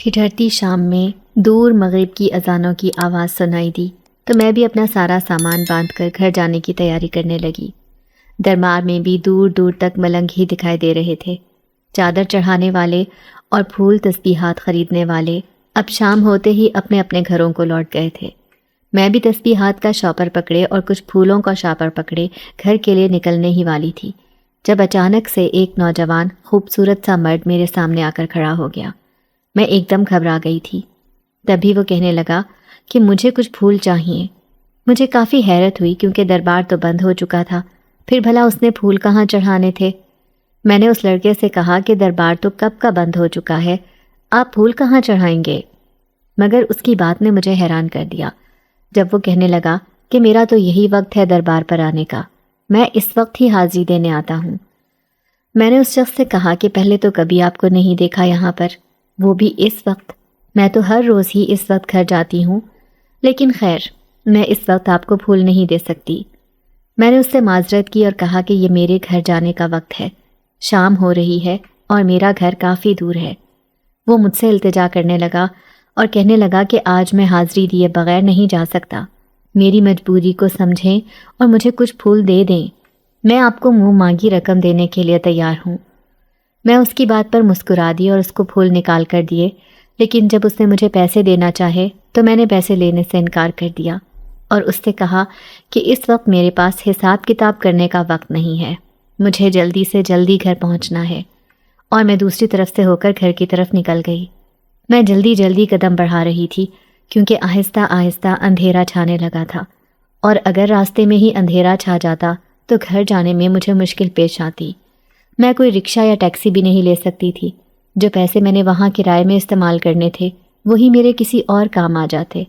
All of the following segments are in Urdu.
ٹھٹھرتی شام میں دور مغرب کی اذانوں کی آواز سنائی دی تو میں بھی اپنا سارا سامان باندھ کر گھر جانے کی تیاری کرنے لگی۔ دربار میں بھی دور دور تک ملنگ ہی دکھائی دے رہے تھے۔ چادر چڑھانے والے اور پھول تسبیحات خریدنے والے اب شام ہوتے ہی اپنے اپنے گھروں کو لوٹ گئے تھے۔ میں بھی تسبیحات کا شاپر پکڑے اور کچھ پھولوں کا شاپر پکڑے گھر کے لیے نکلنے ہی والی تھی، جب اچانک سے ایک نوجوان خوبصورت سا مرد میرے سامنے آ کر کھڑا ہو گیا۔ میں ایک دم گھبرا گئی تھی۔ تبھی وہ کہنے لگا کہ مجھے کچھ پھول چاہیے۔ مجھے کافی حیرت ہوئی کیونکہ دربار تو بند ہو چکا تھا، پھر بھلا اس نے پھول کہاں چڑھانے تھے؟ میں نے اس لڑکے سے کہا کہ دربار تو کب کا بند ہو چکا ہے، آپ پھول کہاں چڑھائیں گے؟ مگر اس کی بات نے مجھے حیران کر دیا جب وہ کہنے لگا کہ میرا تو یہی وقت ہے دربار پر آنے کا، میں اس وقت ہی حاضری دینے آتا ہوں۔ میں نے اس شخص سے کہا کہ پہلے تو کبھی آپ کو نہیں دیکھا یہاں پر، وہ بھی اس وقت۔ میں تو ہر روز ہی اس وقت گھر جاتی ہوں، لیکن خیر میں اس وقت آپ کو پھول نہیں دے سکتی۔ میں نے اس سے معذرت کی اور کہا کہ یہ میرے گھر جانے کا وقت ہے، شام ہو رہی ہے اور میرا گھر کافی دور ہے۔ وہ مجھ سے التجا کرنے لگا اور کہنے لگا کہ آج میں حاضری دیے بغیر نہیں جا سکتا، میری مجبوری کو سمجھیں اور مجھے کچھ پھول دے دیں، میں آپ کو منہ مانگی رقم دینے کے لیے تیار ہوں۔ میں اس کی بات پر مسکرا دی اور اس کو پھول نکال کر دیے، لیکن جب اس نے مجھے پیسے دینا چاہے تو میں نے پیسے لینے سے انکار کر دیا اور اس سے کہا کہ اس وقت میرے پاس حساب کتاب کرنے کا وقت نہیں ہے، مجھے جلدی سے جلدی گھر پہنچنا ہے، اور میں دوسری طرف سے ہو کر گھر کی طرف نکل گئی۔ میں جلدی جلدی قدم بڑھا رہی تھی کیونکہ آہستہ آہستہ اندھیرا چھانے لگا تھا، اور اگر راستے میں ہی اندھیرا چھا جاتا تو گھر جانے میں مجھے مشکل پیش آتی۔ میں کوئی رکشہ یا ٹیکسی بھی نہیں لے سکتی تھی، جو پیسے میں نے وہاں کرائے میں استعمال کرنے تھے وہی میرے کسی اور کام آ جاتے۔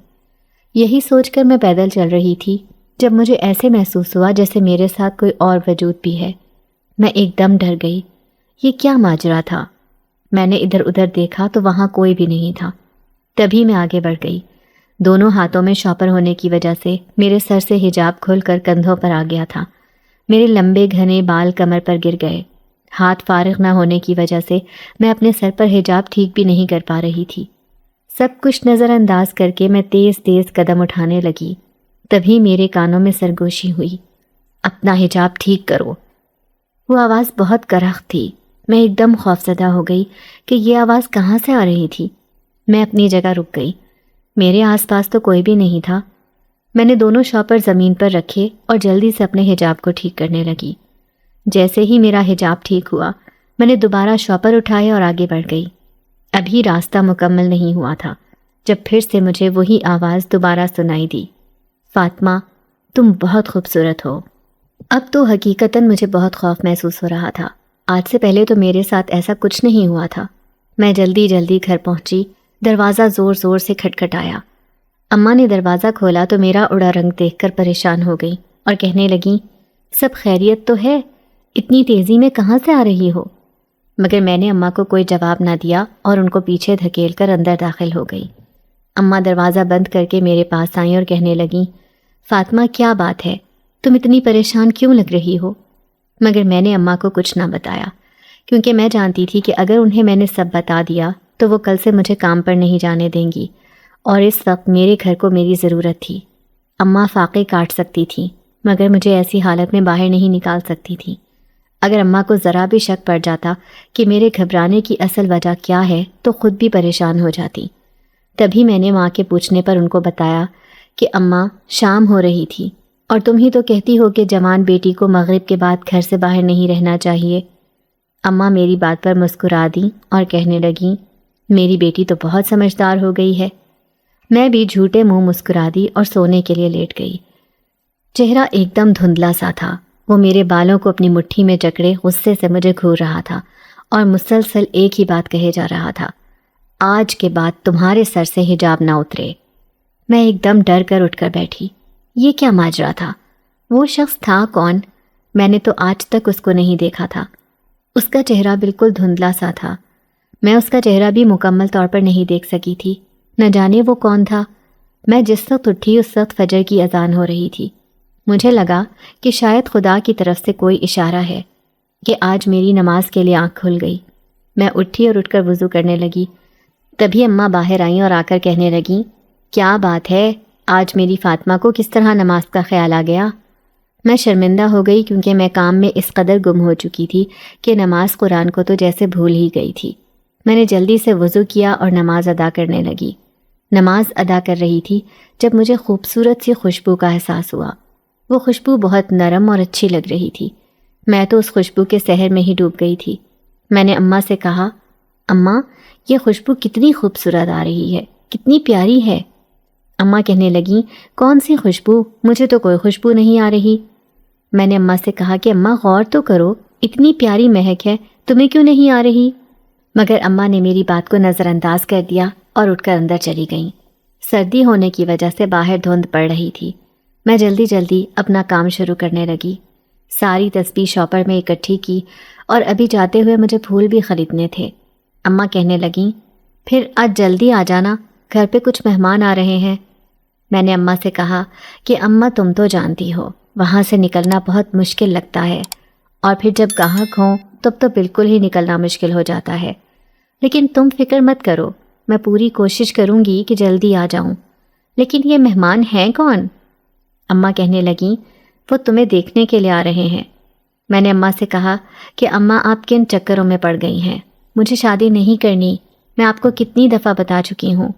یہی سوچ کر میں پیدل چل رہی تھی جب مجھے ایسے محسوس ہوا جیسے میرے ساتھ کوئی اور وجود بھی ہے۔ میں ایک دم ڈر گئی، یہ کیا ماجرا تھا؟ میں نے ادھر ادھر دیکھا تو وہاں کوئی بھی نہیں تھا۔ تبھی میں آگے بڑھ گئی۔ دونوں ہاتھوں میں شاپر ہونے کی وجہ سے میرے سر سے حجاب کھل کر کندھوں پر آ گیا تھا، میرے لمبے گھنے بال کمر پر گر گئے۔ ہاتھ فارغ نہ ہونے کی وجہ سے میں اپنے سر پر حجاب ٹھیک بھی نہیں کر پا رہی تھی۔ سب کچھ نظر انداز کر کے میں تیز تیز قدم اٹھانے لگی، تبھی میرے کانوں میں سرگوشی ہوئی، اپنا حجاب ٹھیک کرو۔ وہ آواز بہت کرخ تھی۔ میں ایک دم خوفزدہ ہو گئی کہ یہ آواز کہاں سے آ رہی تھی۔ میں اپنی جگہ رک گئی، میرے آس پاس تو کوئی بھی نہیں تھا۔ میں نے دونوں شاپر زمین پر رکھے اور جلدی سے اپنے حجاب کو ٹھیک کرنے لگی۔ جیسے ہی میرا حجاب ٹھیک ہوا میں نے دوبارہ شاپر اٹھائے اور آگے بڑھ گئی۔ ابھی راستہ مکمل نہیں ہوا تھا جب پھر سے مجھے وہی آواز دوبارہ سنائی دی، فاطمہ تم بہت خوبصورت ہو۔ اب تو حقیقتاً مجھے بہت خوف محسوس ہو رہا تھا۔ آج سے پہلے تو میرے ساتھ ایسا کچھ نہیں ہوا تھا۔ میں جلدی جلدی گھر پہنچی، دروازہ زور زور سے کھٹکھٹایا۔ اماں نے دروازہ کھولا تو میرا اڑا رنگ دیکھ کر پریشان ہو گئی اور کہنے لگیں، سب خیریت تو ہے؟ اتنی تیزی میں کہاں سے آ رہی ہو؟ مگر میں نے اماں کو کوئی جواب نہ دیا اور ان کو پیچھے دھکیل کر اندر داخل ہو گئی۔ اماں دروازہ بند کر کے میرے پاس آئیں اور کہنے لگیں، فاطمہ کیا بات ہے، تم اتنی پریشان کیوں لگ رہی ہو؟ مگر میں نے اماں کو کچھ نہ بتایا کیونکہ میں جانتی تھی کہ اگر انہیں میں نے سب بتا دیا تو وہ کل سے مجھے کام پر نہیں جانے دیں گی، اور اس وقت میرے گھر کو میری ضرورت تھی۔ اماں فاقے کاٹ سکتی تھیں مگر مجھے ایسی حالت میں باہر نہیں نکال سکتی تھیں۔ اگر اماں کو ذرا بھی شک پڑ جاتا کہ میرے گھبرانے کی اصل وجہ کیا ہے تو خود بھی پریشان ہو جاتی۔ تبھی میں نے ماں کے پوچھنے پر ان کو بتایا کہ اماں شام ہو رہی تھی اور تم ہی تو کہتی ہو کہ جوان بیٹی کو مغرب کے بعد گھر سے باہر نہیں رہنا چاہیے۔ اماں میری بات پر مسکرا دیں اور کہنے لگیں، میری بیٹی تو بہت سمجھدار ہو گئی ہے۔ میں بھی جھوٹے منہ مسکرا دی اور سونے کے لیے لیٹ گئی۔ چہرہ ایک دم دھندلا سا تھا، وہ میرے بالوں کو اپنی مٹھی میں جکڑے غصے سے مجھے گھور رہا تھا اور مسلسل ایک ہی بات کہے جا رہا تھا، آج کے بعد تمہارے سر سے حجاب نہ اترے۔ میں ایک دم ڈر کر اٹھ کر بیٹھی۔ یہ کیا ماجرا تھا؟ وہ شخص تھا کون؟ میں نے تو آج تک اس کو نہیں دیکھا تھا۔ اس کا چہرہ بالکل دھندلا سا تھا، میں اس کا چہرہ بھی مکمل طور پر نہیں دیکھ سکی تھی۔ نہ جانے وہ کون تھا۔ میں جس وقت اٹھی اس وقت فجر کی اذان ہو رہی تھی۔ مجھے لگا کہ شاید خدا کی طرف سے کوئی اشارہ ہے کہ آج میری نماز کے لیے آنکھ کھل گئی۔ میں اٹھی اور اٹھ کر وضو کرنے لگی۔ تبھی اماں باہر آئیں اور آ کر کہنے لگیں، کیا بات ہے، آج میری فاطمہ کو کس طرح نماز کا خیال آ گیا؟ میں شرمندہ ہو گئی کیونکہ میں کام میں اس قدر گم ہو چکی تھی کہ نماز قرآن کو تو جیسے بھول ہی گئی تھی۔ میں نے جلدی سے وضو کیا اور نماز ادا کرنے لگی۔ نماز ادا کر رہی تھی جب مجھے خوبصورت سی خوشبو کا احساس ہوا۔ وہ خوشبو بہت نرم اور اچھی لگ رہی تھی۔ میں تو اس خوشبو کے سحر میں ہی ڈوب گئی تھی۔ میں نے اماں سے کہا، اماں یہ خوشبو کتنی خوبصورت آ رہی ہے، کتنی پیاری ہے۔ اماں کہنے لگیں، کون سی خوشبو؟ مجھے تو کوئی خوشبو نہیں آ رہی۔ میں نے اماں سے کہا کہ اماں غور تو کرو، اتنی پیاری مہک ہے، تمہیں کیوں نہیں آ رہی؟ مگر اماں نے میری بات کو نظر انداز کر دیا اور اٹھ کر اندر چلی گئیں۔ سردی ہونے کی وجہ سے باہر دھند پڑ رہی تھی۔ میں جلدی جلدی اپنا کام شروع کرنے لگی۔ ساری تسبیح شاپر میں اکٹھی کی اور ابھی جاتے ہوئے مجھے پھول بھی خریدنے تھے۔ اماں کہنے لگیں، پھر آج جلدی آ جانا، گھر پہ کچھ مہمان آ رہے ہیں۔ میں نے اماں سے کہا کہ اماں تم تو جانتی ہو وہاں سے نکلنا بہت مشکل لگتا ہے، اور پھر جب گاہک ہوں تب تو بالکل ہی نکلنا مشکل ہو جاتا ہے، لیکن تم فکر مت کرو، میں پوری کوشش کروں گی کہ جلدی آ جاؤں۔ لیکن یہ مہمان ہیں کون؟ اماں کہنے لگیں، وہ تمہیں دیکھنے کے لیے آ رہے ہیں۔ میں نے اماں سے کہا کہ اماں آپ کن چکروں میں پڑ گئی ہیں، مجھے شادی نہیں کرنی، میں آپ کو کتنی دفعہ بتا چکی ہوں۔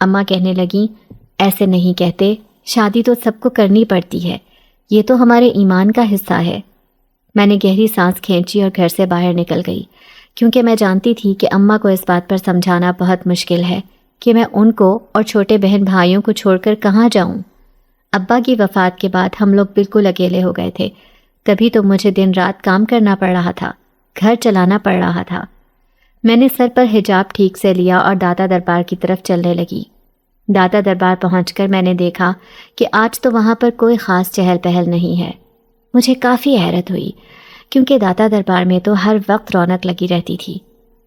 اماں کہنے لگیں، ایسے نہیں کہتے، شادی تو سب کو کرنی پڑتی ہے، یہ تو ہمارے ایمان کا حصہ ہے۔ میں نے گہری سانس کھینچی اور گھر سے باہر نکل گئی، کیونکہ میں جانتی تھی کہ اماں کو اس بات پر سمجھانا بہت مشکل ہے کہ میں ان کو اور چھوٹے بہن بھائیوں کو چھوڑ کر کہاں جاؤں۔ ابا کی وفات کے بعد ہم لوگ بالکل اکیلے ہو گئے تھے، تبھی تو مجھے دن رات کام کرنا پڑ رہا تھا، گھر چلانا پڑ رہا تھا۔ میں نے سر پر حجاب ٹھیک سے لیا اور داتا دربار کی طرف چلنے لگی۔ داتا دربار پہنچ کر میں نے دیکھا کہ آج تو وہاں پر کوئی خاص چہل پہل نہیں ہے۔ مجھے کافی حیرت ہوئی، کیونکہ داتا دربار میں تو ہر وقت رونق لگی رہتی تھی،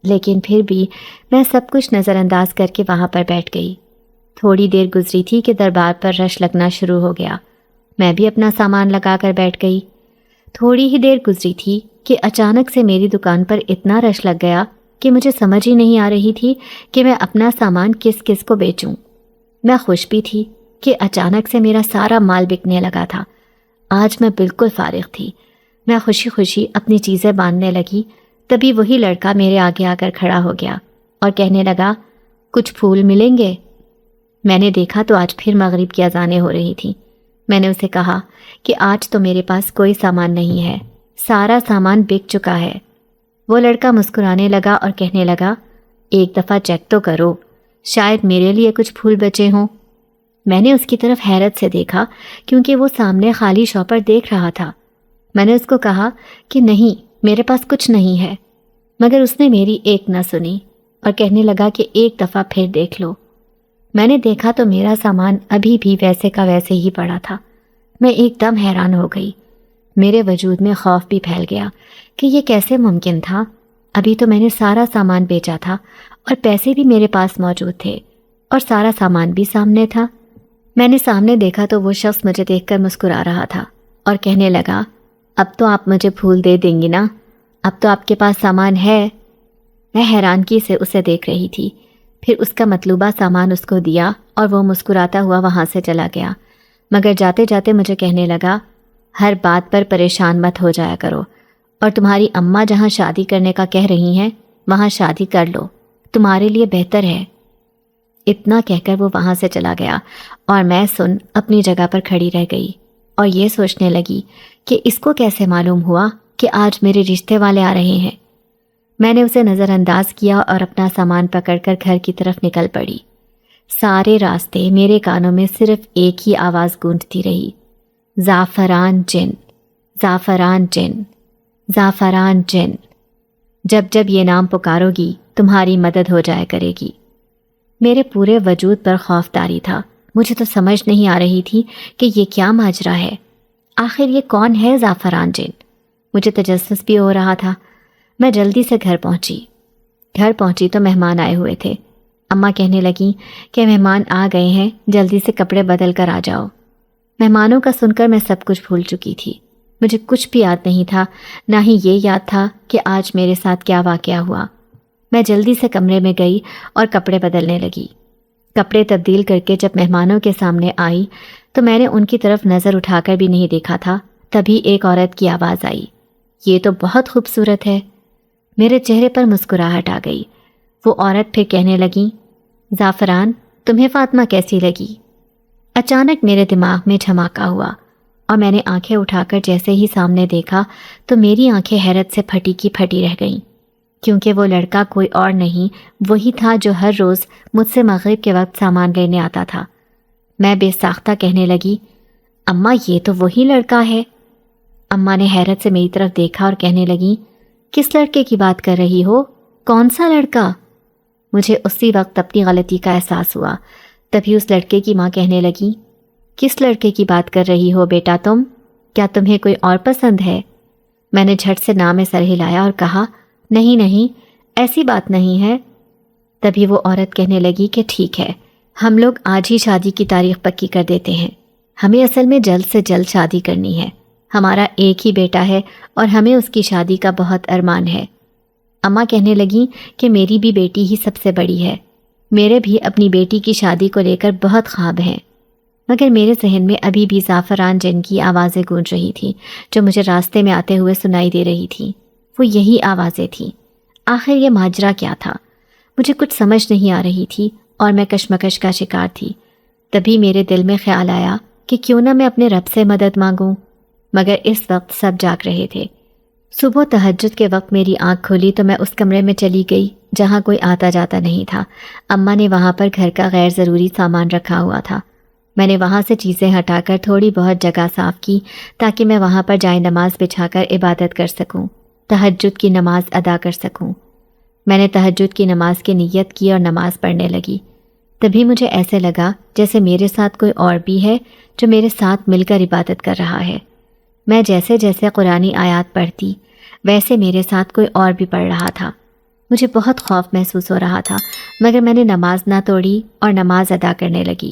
لیکن پھر بھی میں سب کچھ نظر انداز کر کے وہاں پر بیٹھ گئی۔ تھوڑی دیر گزری تھی کہ دربار پر رش لگنا شروع ہو گیا۔ میں بھی اپنا سامان لگا کر بیٹھ گئی۔ تھوڑی ہی دیر گزری تھی کہ اچانک سے میری دکان پر اتنا رش لگ گیا کہ مجھے سمجھ ہی نہیں آ رہی تھی کہ میں اپنا سامان کس کس کو بیچوں۔ میں خوش بھی تھی کہ اچانک سے میرا سارا مال بکنے لگا تھا۔ آج میں بالکل فارغ تھی۔ میں خوشی خوشی اپنی چیزیں باندھنے لگی، تبھی وہی لڑکا میرے آگے آ کر کھڑا ہو گیا اور کہنے لگا، کچھ پھول ملیں گے؟ میں نے دیکھا تو آج پھر مغرب کی اذانیں ہو رہی تھیں۔ میں نے اسے کہا کہ آج تو میرے پاس کوئی سامان نہیں ہے، سارا سامان بک چکا ہے۔ وہ لڑکا مسکرانے لگا اور کہنے لگا، ایک دفعہ چیک تو کرو، شاید میرے لیے کچھ پھول بچے ہوں۔ میں نے اس کی طرف حیرت سے دیکھا کیونکہ وہ سامنے خالی شاپر دیکھ رہا تھا۔ میں نے اس کو کہا کہ نہیں، میرے پاس کچھ نہیں ہے، مگر اس نے میری ایک نہ سنی اور کہنے لگا کہ ایک دفعہ پھر دیکھ لو۔ میں نے دیکھا تو میرا سامان ابھی بھی ویسے کا ویسے ہی پڑا تھا۔ میں ایک دم حیران ہو گئی، میرے وجود میں خوف بھی پھیل گیا کہ یہ کیسے ممکن تھا۔ ابھی تو میں نے سارا سامان بیچا تھا اور پیسے بھی میرے پاس موجود تھے اور سارا سامان بھی سامنے تھا۔ میں نے سامنے دیکھا تو وہ شخص مجھے دیکھ کر مسکرا رہا تھا اور کہنے لگا، اب تو آپ مجھے پھول دے دیں گی نا؟ اب تو آپ کے پاس سامان ہے۔ میں حیرانگی سے اسے دیکھ رہی تھی، پھر اس کا مطلوبہ سامان اس کو دیا اور وہ مسکراتا ہوا وہاں سے چلا گیا، مگر جاتے جاتے مجھے کہنے لگا، ہر بات پر پریشان مت ہو جایا کرو، اور تمہاری اماں جہاں شادی کرنے کا کہہ رہی ہیں وہاں شادی کر لو، تمہارے لیے بہتر ہے۔ اتنا کہہ کر وہ وہاں سے چلا گیا اور میں اپنی جگہ پر کھڑی رہ گئی اور یہ سوچنے لگی کہ اس کو کیسے معلوم ہوا کہ آج میرے رشتے والے آ رہے ہیں۔ میں نے اسے نظر انداز کیا اور اپنا سامان پکڑ کر گھر کی طرف نکل پڑی۔ سارے راستے میرے کانوں میں صرف ایک ہی آواز گونجتی رہی، زعفران جن، زعفران جن، زعفران جن، جب جب یہ نام پکارو گی تمہاری مدد ہو جایا کرے گی۔ میرے پورے وجود پر خوف طاری تھا۔ مجھے تو سمجھ نہیں آ رہی تھی کہ یہ کیا ماجرا ہے، آخر یہ کون ہے زعفران جن؟ مجھے تجسس بھی ہو رہا تھا۔ میں جلدی سے گھر پہنچی تو مہمان آئے ہوئے تھے۔ اماں کہنے لگیں کہ مہمان آ گئے ہیں، جلدی سے کپڑے بدل کر آ جاؤ۔ مہمانوں کا سن کر میں سب کچھ بھول چکی تھی۔ مجھے کچھ بھی یاد نہیں تھا، نہ ہی یہ یاد تھا کہ آج میرے ساتھ کیا واقعہ ہوا۔ میں جلدی سے کمرے میں گئی اور کپڑے بدلنے لگی۔ کپڑے تبدیل کر کے جب مہمانوں کے سامنے آئی تو میں نے ان کی طرف نظر اٹھا کر بھی نہیں دیکھا تھا، تبھی ایک عورت کی آواز آئی، یہ تو بہت خوبصورت ہے۔ میرے چہرے پر مسکراہٹ آ گئی۔ وہ عورت پھر کہنے لگی، زعفران تمہیں فاطمہ کیسی لگی؟ اچانک میرے دماغ میں دھماکہ ہوا اور میں نے آنکھیں اٹھا کر جیسے ہی سامنے دیکھا تو میری آنکھیں حیرت سے پھٹی کی پھٹی رہ گئیں، کیونکہ وہ لڑکا کوئی اور نہیں، وہی تھا جو ہر روز مجھ سے مغرب کے وقت سامان لینے آتا تھا۔ میں بے ساختہ کہنے لگی، اماں یہ تو وہی لڑکا ہے۔ اماں نے حیرت سے میری طرف دیکھا اور کہنے لگی، کس لڑکے کی بات کر رہی ہو؟ کون سا لڑکا؟ مجھے اسی وقت اپنی غلطی کا احساس ہوا۔ تبھی اس لڑکے کی ماں کہنے لگی، کس لڑکے کی بات کر رہی ہو بیٹا تم؟ کیا تمہیں کوئی اور پسند ہے؟ میں نے جھٹ سے نام میں سر ہلایا اور کہا، نہیں نہیں، ایسی بات نہیں ہے۔ تبھی وہ عورت کہنے لگی کہ ٹھیک ہے، ہم لوگ آج ہی شادی کی تاریخ پکی کر دیتے ہیں۔ ہمیں اصل میں جلد سے جلد شادی کرنی ہے۔ ہمارا ایک ہی بیٹا ہے اور ہمیں اس کی شادی کا بہت ارمان ہے۔ اماں کہنے لگیں کہ میری بھی بیٹی ہی سب سے بڑی ہے، میرے بھی اپنی بیٹی کی شادی کو لے کر بہت خواب ہیں، مگر میرے ذہن میں ابھی بھی زعفران جن کی آوازیں گونج رہی تھیں جو مجھے راستے میں آتے ہوئے سنائی دے رہی تھیں۔ وہ یہی آوازیں تھیں۔ آخر یہ ماجرا کیا تھا؟ مجھے کچھ سمجھ نہیں آ رہی تھی اور میں کشمکش کا شکار تھی۔ تبھی میرے دل میں خیال آیا کہ کیوں نہ میں اپنے رب سے مدد مانگوں، مگر اس وقت سب جاگ رہے تھے۔ صبح تہجد کے وقت میری آنکھ کھلی تو میں اس کمرے میں چلی گئی جہاں کوئی آتا جاتا نہیں تھا۔ اماں نے وہاں پر گھر کا غیر ضروری سامان رکھا ہوا تھا۔ میں نے وہاں سے چیزیں ہٹا کر تھوڑی بہت جگہ صاف کی تاکہ میں وہاں پر جائے نماز بچھا کر عبادت کر سکوں، تہجد کی نماز ادا کر سکوں۔ میں نے تہجد کی نماز کی نیت کی اور نماز پڑھنے لگی۔ تبھی مجھے ایسے لگا جیسے میرے ساتھ کوئی اور بھی ہے جو میرے ساتھ مل کر عبادت کر رہا ہے۔ میں جیسے جیسے قرآنی آیات پڑھتی ویسے میرے ساتھ کوئی اور بھی پڑھ رہا تھا۔ مجھے بہت خوف محسوس ہو رہا تھا، مگر میں نے نماز نہ توڑی اور نماز ادا کرنے لگی۔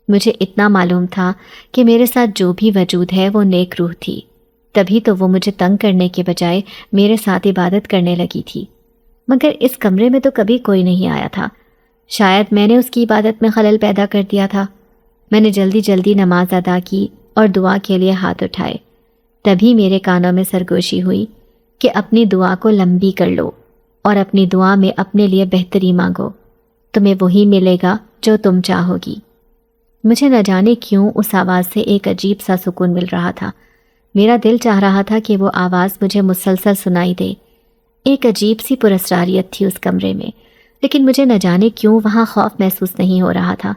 مجھے اتنا معلوم تھا کہ میرے ساتھ جو بھی وجود ہے وہ نیک روح تھی، تبھی تو وہ مجھے تنگ کرنے کے بجائے میرے ساتھ عبادت کرنے لگی تھی۔ مگر اس کمرے میں تو کبھی کوئی نہیں آیا تھا، شاید میں نے اس کی عبادت میں خلل پیدا کر دیا تھا۔ میں نے جلدی جلدی نماز ادا کی اور دعا کے لیے ہاتھ اٹھائے۔ تبھی میرے کانوں میں سرگوشی ہوئی کہ اپنی دعا کو لمبی کر لو اور اپنی دعا میں اپنے لیے بہتری مانگو، تمہیں وہی ملے گا جو تم چاہو گی۔ مجھے نہ جانے کیوں اس آواز سے ایک عجیب سا سکون مل رہا تھا۔ میرا دل چاہ رہا تھا کہ وہ آواز مجھے مسلسل سنائی دے۔ ایک عجیب سی پراسراریت تھی اس کمرے میں، لیکن مجھے نہ جانے کیوں وہاں خوف محسوس نہیں ہو رہا تھا۔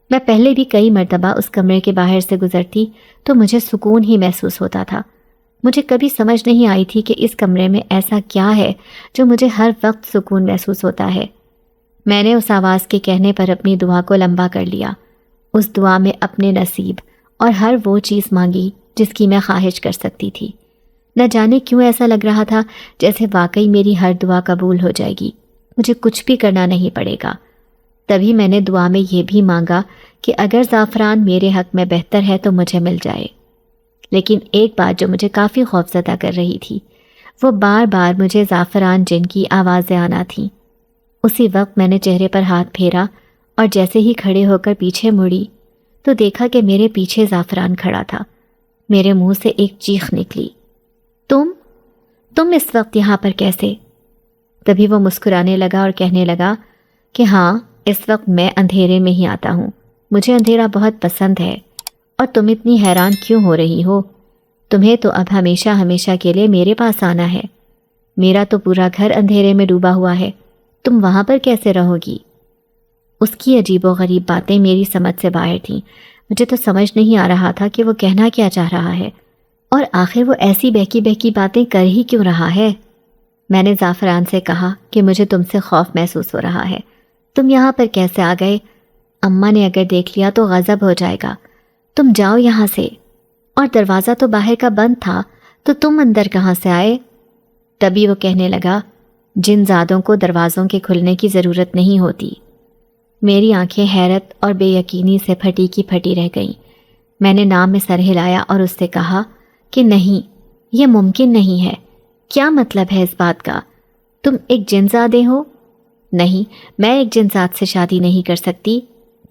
میں پہلے بھی کئی مرتبہ اس کمرے کے باہر سے گزرتی تو مجھے سکون ہی محسوس ہوتا تھا۔ مجھے کبھی سمجھ نہیں آئی تھی کہ اس کمرے میں ایسا کیا ہے جو مجھے ہر وقت سکون محسوس ہوتا ہے۔ میں نے اس آواز کے کہنے پر اپنی دعا کو لمبا کر لیا۔ اس دعا میں اپنے نصیب اور ہر وہ چیز مانگی جس کی میں خواہش کر سکتی تھی۔ نہ جانے کیوں ایسا لگ رہا تھا جیسے واقعی میری ہر دعا قبول ہو جائے گی، مجھے کچھ بھی کرنا نہیں پڑے گا۔ تبھی میں نے دعا میں یہ بھی مانگا کہ اگر زعفران میرے حق میں بہتر ہے تو مجھے مل جائے۔ لیکن ایک بات جو مجھے کافی خوفزدہ کر رہی تھی، وہ بار بار مجھے زعفران جن کی آوازیں آنا تھیں۔ اسی وقت میں نے چہرے پر ہاتھ پھیرا اور جیسے ہی کھڑے ہو کر پیچھے مڑی تو دیکھا کہ میرے پیچھے زعفران کھڑا تھا۔ میرے منہ سے ایک چیخ نکلی، تم اس وقت یہاں پر کیسے؟ تبھی وہ مسکرانے لگا اور کہنے لگا کہ ہاں، اس وقت میں اندھیرے میں ہی آتا ہوں، مجھے اندھیرا بہت پسند ہے۔ اور تم اتنی حیران کیوں ہو رہی ہو؟ تمہیں تو اب ہمیشہ ہمیشہ کے لیے میرے پاس آنا ہے۔ میرا تو پورا گھر اندھیرے میں ڈوبا ہوا ہے، تم وہاں پر کیسے رہو گی؟ اس کی عجیب و غریب باتیں میری سمجھ سے باہر تھیں۔ مجھے تو سمجھ نہیں آ رہا تھا کہ وہ کہنا کیا چاہ رہا ہے، اور آخر وہ ایسی بہکی بہکی باتیں کر ہی کیوں رہا ہے۔ میں نے زعفران سے کہا کہ مجھے تم سے خوف محسوس ہو رہا ہے، تم یہاں پر کیسے آ گئے؟ اماں نے اگر دیکھ لیا تو غضب ہو جائے گا، تم جاؤ یہاں سے۔ اور دروازہ تو باہر کا بند تھا تو تم اندر کہاں سے آئے؟ تبھی وہ کہنے لگا، جن زادوں کو دروازوں کے کھلنے کی ضرورت نہیں ہوتی۔ میری آنکھیں حیرت اور بے یقینی سے پھٹی کی پھٹی رہ گئیں۔ میں نے نام میں سر ہلایا اور اس سے کہا کہ نہیں، یہ ممکن نہیں ہے۔ کیا مطلب ہے اس بات کا؟ تم ایک جن زادے ہو؟ نہیں، میں ایک جن ذات سے شادی نہیں کر سکتی،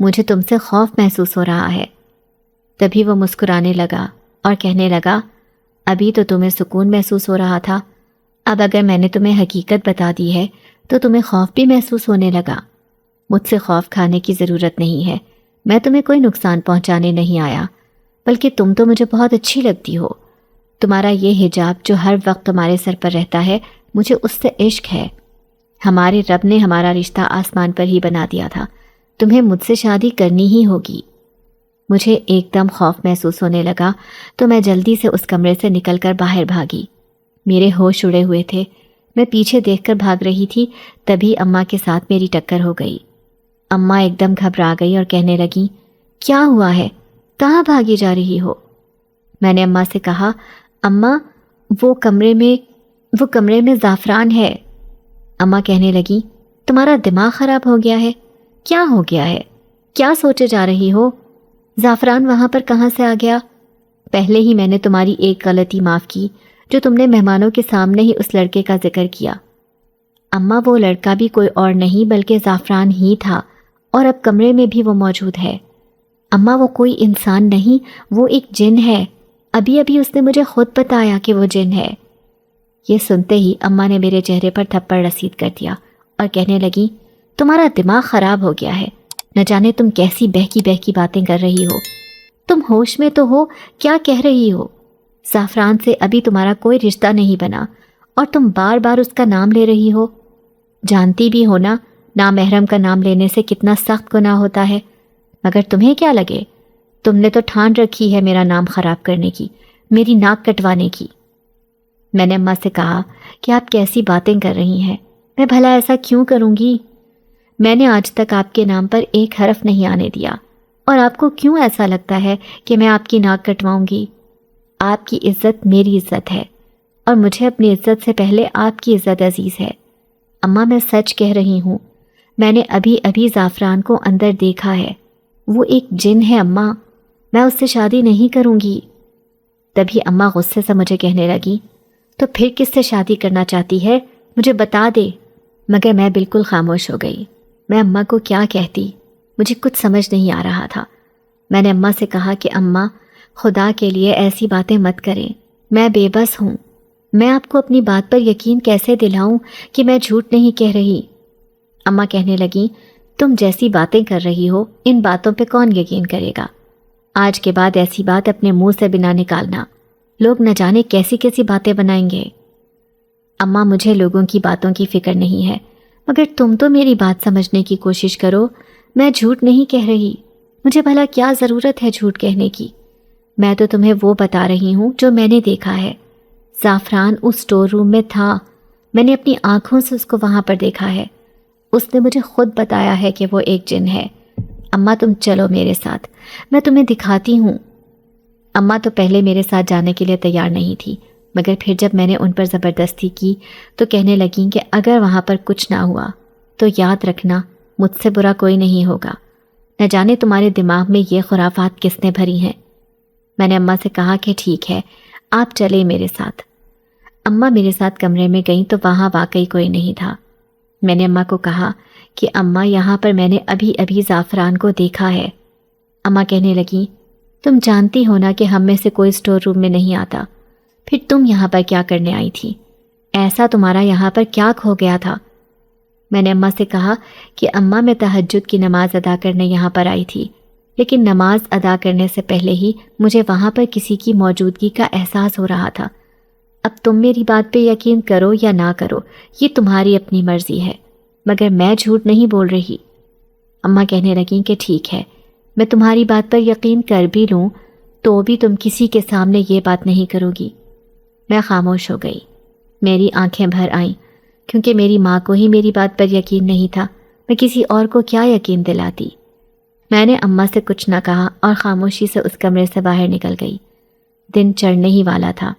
مجھے تم سے خوف محسوس ہو رہا ہے۔ تبھی وہ مسکرانے لگا اور کہنے لگا، ابھی تو تمہیں سکون محسوس ہو رہا تھا، اب اگر میں نے تمہیں حقیقت بتا دی ہے تو تمہیں خوف بھی محسوس ہونے لگا۔ مجھ سے خوف کھانے کی ضرورت نہیں ہے، میں تمہیں کوئی نقصان پہنچانے نہیں آیا، بلکہ تم تو مجھے بہت اچھی لگتی ہو۔ تمہارا یہ حجاب جو ہر وقت تمہارے سر پر رہتا ہے، مجھے اس سے عشق ہے۔ ہمارے رب نے ہمارا رشتہ آسمان پر ہی بنا دیا تھا، تمہیں مجھ سے شادی کرنی ہی ہوگی۔ مجھے ایک دم خوف محسوس ہونے لگا تو میں جلدی سے اس کمرے سے نکل کر باہر بھاگی۔ میرے ہوش اڑے ہوئے تھے، میں پیچھے دیکھ کر بھاگ رہی تھی، تبھی اماں کے ساتھ میری ٹکر ہو گئی۔ اماں ایک دم گھبرا گئی اور کہنے لگیں، کیا ہوا ہے؟ کہاں بھاگی جا رہی ہو؟ میں نے اماں سے کہا، اماں وہ کمرے میں زعفران ہے۔ اماں کہنے لگیں، تمہارا دماغ خراب ہو گیا ہے؟ کیا ہو گیا ہے؟ کیا سوچے جا رہی ہو؟ زعفران وہاں پر کہاں سے آ گیا؟ پہلے ہی میں نے تمہاری ایک غلطی معاف کی، جو تم نے مہمانوں کے سامنے ہی اس لڑکے کا ذکر کیا۔ اماں وہ لڑکا بھی کوئی اور نہیں بلکہ زعفران ہی تھا، اور اب کمرے میں بھی وہ موجود ہے۔ اماں وہ کوئی انسان نہیں، وہ ایک جن ہے، ابھی اس نے مجھے خود بتایا کہ وہ جن ہے۔ یہ سنتے ہی اماں نے میرے چہرے پر تھپڑ رسید کر دیا اور کہنے لگی، تمہارا دماغ خراب ہو گیا ہے، نہ جانے تم کیسی بہکی باتیں کر رہی ہو، تم ہوش میں تو ہو؟ کیا کہہ رہی ہو؟ زعفران سے ابھی تمہارا کوئی رشتہ نہیں بنا اور تم بار بار اس کا نام لے رہی ہو۔ جانتی بھی ہو نا، نامحرم کا نام لینے سے کتنا سخت گناہ ہوتا ہے، مگر تمہیں کیا لگے؟ تم نے تو ٹھان رکھی ہے میرا نام خراب کرنے کی، میری ناک کٹوانے کی۔ میں نے اماں سے کہا کہ آپ کیسی باتیں کر رہی ہیں، میں بھلا ایسا کیوں کروں گی؟ میں نے آج تک آپ کے نام پر ایک حرف نہیں آنے دیا، اور آپ کو کیوں ایسا لگتا ہے کہ میں آپ کی ناک کٹواؤں گی؟ آپ کی عزت میری عزت ہے، اور مجھے اپنی عزت سے پہلے آپ کی عزت عزیز ہے۔ اماں میں سچ کہہ رہی ہوں، میں نے ابھی زعفران کو اندر دیکھا ہے، وہ ایک جن ہے اماں، میں اس سے شادی نہیں کروں گی۔ تبھی اماں غصے سے مجھے کہنے لگی، تو پھر کس سے شادی کرنا چاہتی ہے؟ مجھے بتا دے۔ مگر میں بالکل خاموش ہو گئی، میں اماں کو کیا کہتی، مجھے کچھ سمجھ نہیں آ رہا تھا۔ میں نے اماں سے کہا کہ اماں، خدا کے لیے ایسی باتیں مت کریں، میں بے بس ہوں، میں آپ کو اپنی بات پر یقین کیسے دلاؤں کہ میں جھوٹ نہیں کہہ رہی؟ اماں کہنے لگیں، تم جیسی باتیں کر رہی ہو ان باتوں پہ کون یقین کرے گا؟ آج کے بعد ایسی بات اپنے منہ سے بنا نکالنا، لوگ نہ جانے کیسی کیسی باتیں بنائیں گے۔ اماں مجھے لوگوں کی باتوں کی فکر نہیں ہے، مگر تم تو میری بات سمجھنے کی کوشش کرو، میں جھوٹ نہیں کہہ رہی، مجھے بھلا کیا ضرورت ہے جھوٹ کہنے کی؟ میں تو تمہیں وہ بتا رہی ہوں جو میں نے دیکھا ہے۔ زعفران اس اسٹور روم میں تھا، میں نے اپنی آنکھوں سے اس کو وہاں پر دیکھا ہے، اس نے مجھے خود بتایا ہے کہ وہ ایک جن ہے۔ اماں تم چلو میرے ساتھ، میں تمہیں دکھاتی ہوں۔ اماں تو پہلے میرے ساتھ جانے کے لیے تیار نہیں تھی، مگر پھر جب میں نے ان پر زبردستی کی تو کہنے لگیں کہ اگر وہاں پر کچھ نہ ہوا تو یاد رکھنا مجھ سے برا کوئی نہیں ہوگا، نہ جانے تمہارے دماغ میں یہ خرافات کس نے بھری ہیں۔ میں نے اماں سے کہا کہ ٹھیک ہے، آپ چلیں میرے ساتھ۔ اماں میرے ساتھ کمرے میں گئیں تو وہاں واقعی کوئی نہیں تھا۔ میں نے اماں کو کہا کہ اماں یہاں پر میں نے ابھی زعفران کو دیکھا ہے۔ اماں کہنے لگیں، تم جانتی ہو نا کہ ہم میں سے کوئی اسٹور روم میں نہیں آتا، پھر تم یہاں پر کیا کرنے آئی تھی؟ ایسا تمہارا یہاں پر کیا کھو گیا تھا؟ میں نے اماں سے کہا کہ اماں میں تہجد کی نماز ادا کرنے یہاں پر آئی تھی، لیکن نماز ادا کرنے سے پہلے ہی مجھے وہاں پر کسی کی موجودگی کا احساس ہو رہا تھا۔ اب تم میری بات پہ یقین کرو یا نہ کرو، یہ تمہاری اپنی مرضی ہے، مگر میں جھوٹ نہیں بول رہی۔ اماں کہنے لگیں کہ ٹھیک ہے، میں تمہاری بات پر یقین کر بھی لوں تو بھی تم کسی کے سامنے یہ بات نہیں کرو گی۔ میں خاموش ہو گئی، میری آنکھیں بھر آئیں، کیونکہ میری ماں کو ہی میری بات پر یقین نہیں تھا، میں کسی اور کو کیا یقین دلاتی۔ میں نے اماں سے کچھ نہ کہا اور خاموشی سے اس کمرے سے باہر نکل گئی۔ دن چڑھنے ہی والا تھا،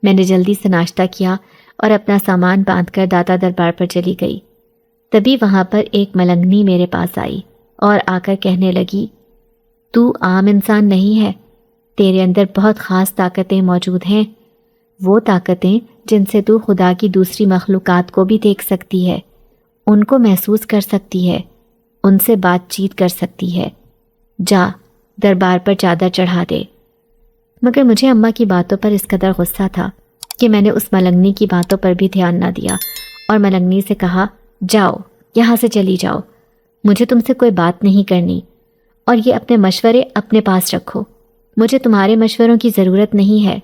میں نے جلدی سے ناشتہ کیا اور اپنا سامان باندھ کر داتا دربار پر چلی گئی۔ تبھی وہاں پر ایک ملنگنی میرے پاس آئی اور آ کر کہنے لگی، تو عام انسان نہیں ہے، تیرے اندر بہت خاص طاقتیں موجود ہیں، وہ طاقتیں جن سے تو خدا کی دوسری مخلوقات کو بھی دیکھ سکتی ہے، ان کو محسوس کر سکتی ہے، ان سے بات چیت کر سکتی ہے۔ جا دربار پر چادر چڑھا دے۔ مگر مجھے اماں کی باتوں پر اس قدر غصہ تھا کہ میں نے اس ملنگنی کی باتوں پر بھی دھیان نہ دیا اور ملنگنی سے کہا، جاؤ یہاں سے چلی جاؤ، مجھے تم سے کوئی بات نہیں کرنی، اور یہ اپنے مشورے اپنے پاس رکھو، مجھے تمہارے مشوروں کی ضرورت نہیں ہے۔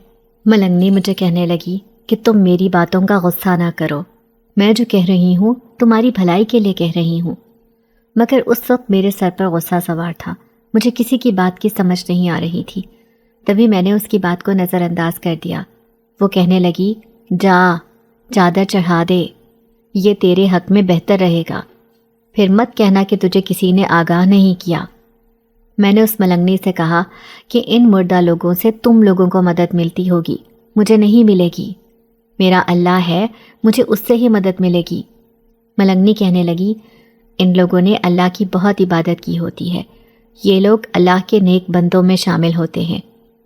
ملنگنی مجھے کہنے لگی کہ تم میری باتوں کا غصہ نہ کرو، میں جو کہہ رہی ہوں تمہاری بھلائی کے لیے کہہ رہی ہوں۔ مگر اس وقت میرے سر پر غصہ سوار تھا، مجھے کسی کی بات کی سمجھ نہیں آ رہی تھی۔ تبھی میں نے اس کی بات کو نظر انداز کر دیا۔ وہ کہنے لگی، جا چادر چڑھا دے، یہ تیرے حق میں بہتر رہے گا، پھر مت کہنا کہ تجھے کسی نے آگاہ نہیں کیا۔ میں نے اس ملنگنی سے کہا کہ ان مردہ لوگوں سے تم لوگوں کو مدد ملتی ہوگی، مجھے نہیں ملے گی، میرا اللہ ہے، مجھے اس سے ہی مدد ملے گی۔ ملنگنی کہنے لگی، ان لوگوں نے اللہ کی بہت عبادت کی ہوتی ہے، یہ لوگ اللہ کے نیک بندوں میں شامل ہوتے ہیں،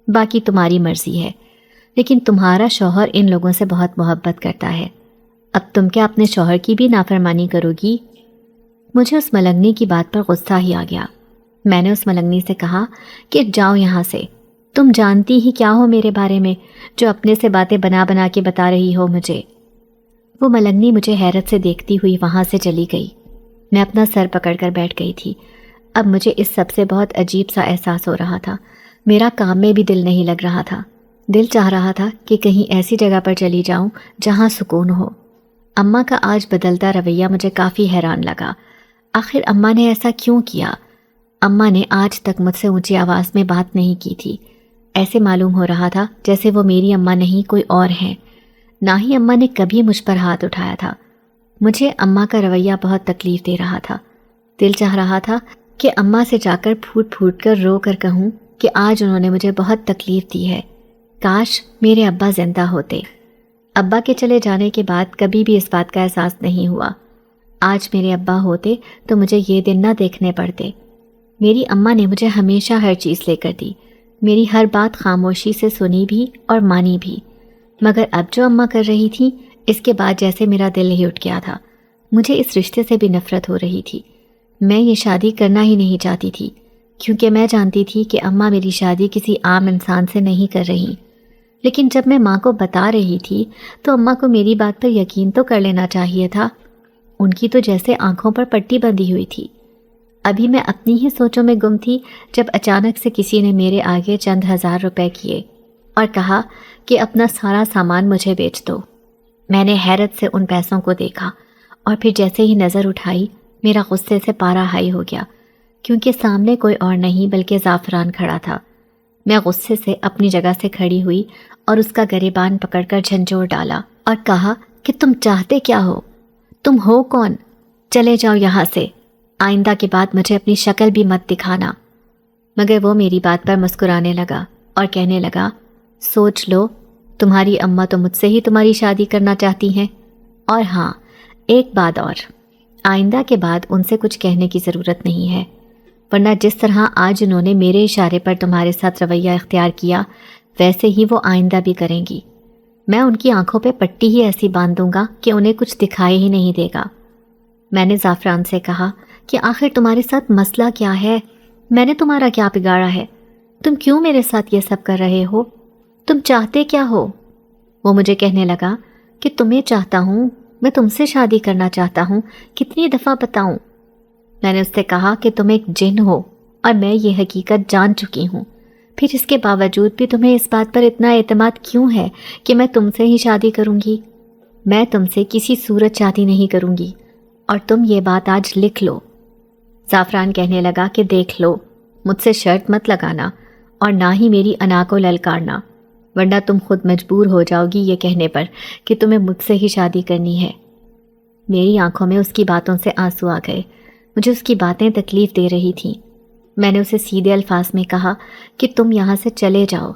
باقی تمہاری مرضی ہے، لیکن تمہارا شوہر ان لوگوں سے بہت محبت کرتا ہے، اب تم کیا اپنے شوہر کی بھی نافرمانی کرو گی؟ مجھے اس ملنگنی کی بات پر غصہ ہی آ گیا۔ میں نے اس ملنگنی سے کہا کہ جاؤ یہاں سے، تم جانتی ہی کیا ہو میرے بارے میں جو اپنے سے باتیں بنا بنا کے بتا رہی ہو مجھے۔ وہ ملنگنی مجھے حیرت سے دیکھتی ہوئی وہاں سے چلی گئی۔ میں اپنا سر پکڑ کر بیٹھ گئی تھی۔ اب مجھے اس سب سے بہت عجیب سا احساس ہو رہا تھا، میرا کام میں بھی دل نہیں لگ رہا تھا۔ دل چاہ رہا تھا کہ کہیں ایسی جگہ پر چلی جاؤں جہاں سکون ہو۔ اماں کا آج بدلتا رویہ مجھے کافی حیران لگا۔ آخر اماں نے ایسا کیوں کیا؟ اماں نے آج تک مجھ سے اونچی آواز میں بات نہیں کی تھی۔ ایسے معلوم ہو رہا تھا جیسے وہ میری اماں نہیں کوئی اور ہیں۔ نہ ہی اماں نے کبھی مجھ پر ہاتھ اٹھایا تھا۔ مجھے اماں کا رویہ بہت تکلیف دے رہا تھا۔ دل چاہ رہا تھا کہ اماں سے جا کر پھوٹ پھوٹ کر رو کر کہوں کہ آج انہوں نے مجھے بہت تکلیف دی ہے، کاش میرے ابا زندہ ہوتے۔ ابا کے چلے جانے کے بعد کبھی بھی اس بات کا احساس نہیں ہوا۔ آج میرے ابا ہوتے تو مجھے یہ دن نہ دیکھنے پڑتے۔ میری اماں نے مجھے ہمیشہ ہر چیز لے کر دی، میری ہر بات خاموشی سے سنی بھی اور مانی بھی۔ مگر اب جو اماں کر رہی تھی، اس کے بعد جیسے میرا دل ہی اٹھ گیا تھا۔ مجھے اس رشتے سے بھی نفرت ہو رہی تھی۔ میں یہ شادی کرنا ہی نہیں چاہتی تھی، کیونکہ میں جانتی تھی کہ اماں میری شادی کسی عام انسان سے نہیں کر رہی۔ لیکن جب میں ماں کو بتا رہی تھی تو اماں کو میری بات پر یقین تو کر لینا چاہیے تھا۔ ان کی تو جیسے آنکھوں پر پٹی بندھی ہوئی تھی۔ ابھی میں اپنی ہی سوچوں میں گم تھی جب اچانک سے کسی نے میرے آگے چند ہزار روپے کیے اور کہا کہ اپنا سارا سامان مجھے بیچ دو۔ میں نے حیرت سے ان پیسوں کو دیکھا اور پھر جیسے ہی نظر اٹھائی میرا غصے سے پارا ہائی ہو گیا، کیونکہ سامنے کوئی اور نہیں بلکہ زعفران کھڑا تھا۔ میں غصے سے اپنی جگہ سے کھڑی ہوئی اور اس کا گریبان پکڑ کر جھنجھوڑ ڈالا اور کہا کہ تم چاہتے کیا ہو؟ تم ہو کون؟ چلے جاؤ یہاں سے، آئندہ کے بعد مجھے اپنی شکل بھی مت دکھانا۔ مگر وہ میری بات پر مسکرانے لگا اور کہنے لگا، سوچ لو، تمہاری اماں تو مجھ سے ہی تمہاری شادی کرنا چاہتی ہیں، اور ہاں ایک بات اور، آئندہ کے بعد ان سے کچھ کہنے کی ضرورت نہیں ہے، ورنہ جس طرح آج انہوں نے میرے اشارے پر تمہارے ساتھ رویہ اختیار کیا ویسے ہی وہ آئندہ بھی کریں گی۔ میں ان کی آنکھوں پہ پٹی ہی ایسی باندھ دوں گا کہ انہیں کچھ دکھائی ہی نہیں دے گا۔ میں نے زعفران سے کہا کہ آخر تمہارے ساتھ مسئلہ کیا ہے؟ میں نے تمہارا کیا بگاڑا ہے؟ تم کیوں میرے ساتھ یہ سب کر رہے ہو؟ تم چاہتے کیا ہو؟ وہ مجھے کہنے لگا کہ تمہیں چاہتا ہوں، میں تم سے شادی کرنا چاہتا ہوں، کتنی دفعہ بتاؤں؟ میں نے اس سے کہا کہ تم ایک جن ہو اور میں یہ حقیقت جان چکی ہوں، پھر اس کے باوجود بھی تمہیں اس بات پر اتنا اعتماد کیوں ہے کہ میں تم سے ہی شادی کروں گی؟ میں تم سے کسی صورت شادی نہیں کروں گی، اور تم یہ بات آج لکھ لو۔ زعفران کہنے لگا کہ دیکھ لو، مجھ سے شرط مت لگانا اور نہ ہی میری انا کو للکارنا، ورنہ تم خود مجبور ہو جاؤ گی یہ کہنے پر کہ تمہیں مجھ سے ہی شادی کرنی ہے۔ میری آنکھوں میں اس کی باتوں سے آنسو آ گئے، مجھے اس کی باتیں تکلیف دے رہی تھیں۔ میں نے اسے سیدھے الفاظ میں کہا کہ تم یہاں سے چلے جاؤ،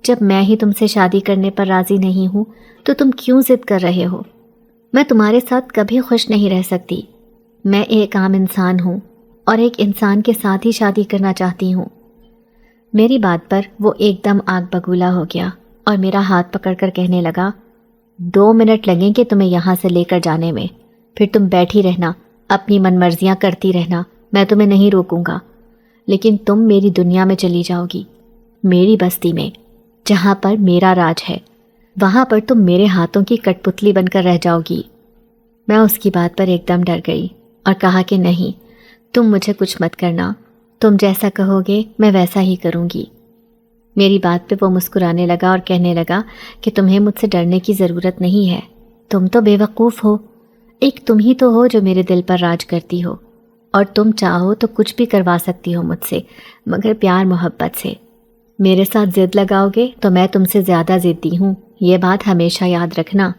جب میں ہی تم سے شادی کرنے پر راضی نہیں ہوں تو تم کیوں ضد کر رہے ہو؟ میں تمہارے ساتھ کبھی خوش نہیں رہ سکتی۔ میں ایک عام انسان ہوں اور ایک انسان کے ساتھ ہی شادی کرنا چاہتی ہوں۔ میری بات پر وہ ایک دم آگ بگولا ہو گیا اور میرا ہاتھ پکڑ کر کہنے لگا، 2 منٹ لگیں گے تمہیں یہاں سے لے کر جانے میں، پھر تم بیٹھی رہنا، اپنی من مرضیاں کرتی رہنا، میں تمہیں نہیں روکوں گا، لیکن تم میری دنیا میں چلی جاؤ گی، میری بستی میں جہاں پر میرا راج ہے، وہاں پر تم میرے ہاتھوں کی کٹ پتلی بن کر رہ جاؤ گی۔ میں اس کی بات پر ایک دم ڈر گئی اور کہا کہ نہیں، تم مجھے کچھ مت کرنا، تم جیسا کہو گے میں ویسا ہی کروں گی۔ میری بات پہ وہ مسکرانے لگا اور کہنے لگا کہ تمہیں مجھ سے ڈرنے کی ضرورت نہیں ہے، تم تو بے وقوف ہو، ایک تم ہی تو ہو جو میرے دل پر راج کرتی ہو، اور تم چاہو تو کچھ بھی کروا سکتی ہو مجھ سے، مگر پیار محبت سے۔ میرے ساتھ ضد لگاؤ گے تو میں تم سے زیادہ ضدی ہوں، یہ بات ہمیشہ یاد رکھنا۔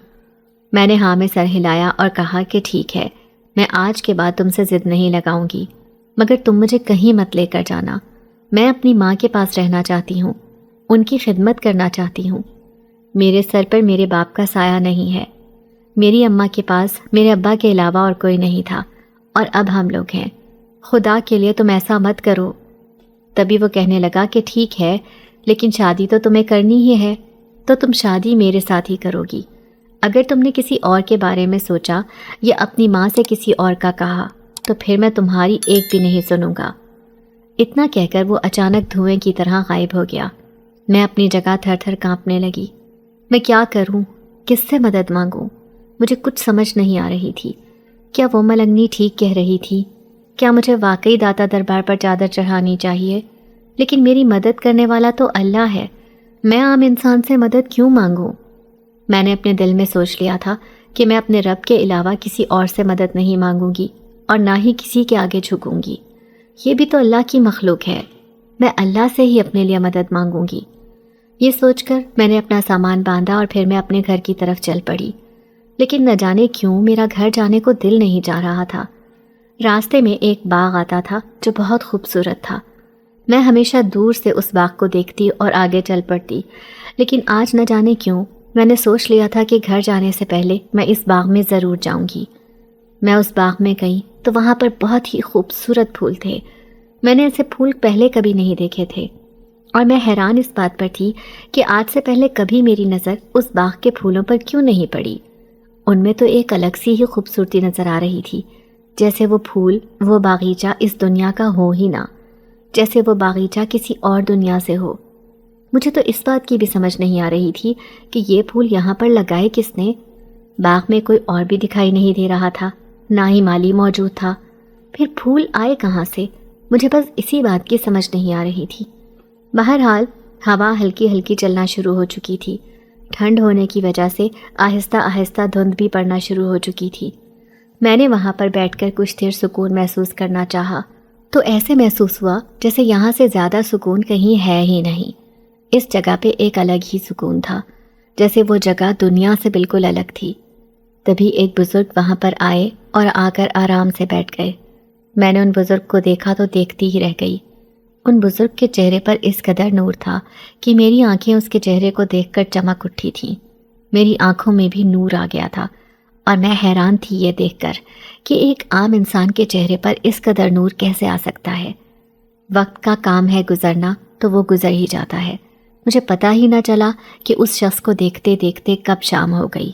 میں نے ہاں میں سر ہلایا اور کہا کہ ٹھیک ہے، میں آج کے بعد تم سے ضد نہیں لگاؤں گی، مگر تم مجھے کہیں مت لے کر جانا۔ میں اپنی ماں کے پاس رہنا چاہتی ہوں، ان کی خدمت کرنا چاہتی ہوں۔ میرے سر پر میرے باپ کا سایہ نہیں ہے، میری اماں کے پاس میرے ابا کے علاوہ اور کوئی نہیں تھا، اور اب ہم لوگ ہیں۔ خدا کے لیے تم ایسا مت کرو۔ تبھی وہ کہنے لگا کہ ٹھیک ہے، لیکن شادی تو تمہیں کرنی ہی ہے، تو تم شادی میرے ساتھ ہی کرو گی۔ اگر تم نے کسی اور کے بارے میں سوچا یا اپنی ماں سے کسی اور کا کہا تو پھر میں تمہاری ایک بھی نہیں سنوں گا۔ اتنا کہہ کر وہ اچانک دھوئیں کی طرح غائب ہو گیا۔ میں اپنی جگہ تھر تھر کانپنے لگی۔ میں کیا کروں؟ کس سے مدد مانگوں؟ مجھے کچھ سمجھ نہیں آ رہی تھی۔ کیا وہ ملنگنی ٹھیک کہہ رہی تھی؟ کیا مجھے واقعی داتا دربار پر چادر چڑھانی چاہیے؟ لیکن میری مدد کرنے والا تو اللہ ہے، میں عام انسان سے مدد کیوں مانگوں؟ میں نے اپنے دل میں سوچ لیا تھا کہ میں اپنے رب کے علاوہ کسی اور سے مدد نہیں مانگوں گی اور نہ ہی کسی کے آگے جھکوں گی۔ یہ بھی تو اللہ کی مخلوق ہے، میں اللہ سے ہی اپنے لیے مدد مانگوں گی۔ یہ سوچ کر میں نے اپنا سامان باندھا اور پھر میں اپنے گھر کی طرف چل پڑی، لیکن نہ جانے کیوں میرا گھر جانے کو دل نہیں جا رہا تھا۔ راستے میں ایک باغ آتا تھا جو بہت خوبصورت تھا۔ میں ہمیشہ دور سے اس باغ کو دیکھتی اور آگے چل پڑتی، لیکن آج نہ جانے کیوں میں نے سوچ لیا تھا کہ گھر جانے سے پہلے میں اس باغ میں ضرور جاؤں گی۔ میں اس باغ میں گئی تو وہاں پر بہت ہی خوبصورت پھول تھے۔ میں نے ایسے پھول پہلے کبھی نہیں دیکھے تھے، اور میں حیران اس بات پر تھی کہ آج سے پہلے کبھی میری نظر اس باغ کے پھولوں پر کیوں نہیں پڑی۔ ان میں تو ایک الگ سی ہی خوبصورتی نظر آ رہی تھی، جیسے وہ پھول، وہ باغیچہ اس دنیا کا ہو ہی نہ، جیسے وہ باغیچہ کسی اور دنیا سے ہو۔ مجھے تو اس بات کی بھی سمجھ نہیں آ رہی تھی کہ یہ پھول یہاں پر لگائے کس نے۔ باغ میں کوئی اور بھی دکھائی نہیں دے رہا تھا، نہ ہی مالی موجود تھا، پھر پھول آئے کہاں سے؟ مجھے بس اسی بات کی سمجھ نہیں آ رہی تھی۔ بہرحال ہوا ہلکی ہلکی چلنا شروع ہو چکی تھی۔ ٹھنڈ ہونے کی وجہ سے آہستہ آہستہ دھند بھی پڑنا شروع ہو چکی تھی۔ میں نے وہاں پر بیٹھ کر کچھ دیر سکون محسوس کرنا چاہا تو ایسے محسوس ہوا جیسے یہاں سے زیادہ سکون کہیں ہے ہی نہیں۔ اس جگہ پہ ایک الگ ہی سکون تھا، جیسے وہ جگہ دنیا سے بالکل الگ تھی۔ تبھی ایک بزرگ وہاں پر آئے اور آ کر آرام سے بیٹھ گئے۔ میں نے ان بزرگ کو دیکھا تو دیکھتی ہی رہ گئی۔ ان بزرگ کے چہرے پر اس قدر نور تھا کہ میری آنکھیں اس کے چہرے کو دیکھ کر چمک اٹھی تھیں۔ میری آنکھوں میں بھی نور آ گیا تھا، اور میں حیران تھی یہ دیکھ کر کہ ایک عام انسان کے چہرے پر اس قدر نور کیسے آ سکتا ہے۔ وقت کا کام ہے گزرنا تو وہ گزر ہی جاتا ہے۔ مجھے پتہ ہی نہ چلا کہ اس شخص کو دیکھتے دیکھتے کب شام ہو گئی۔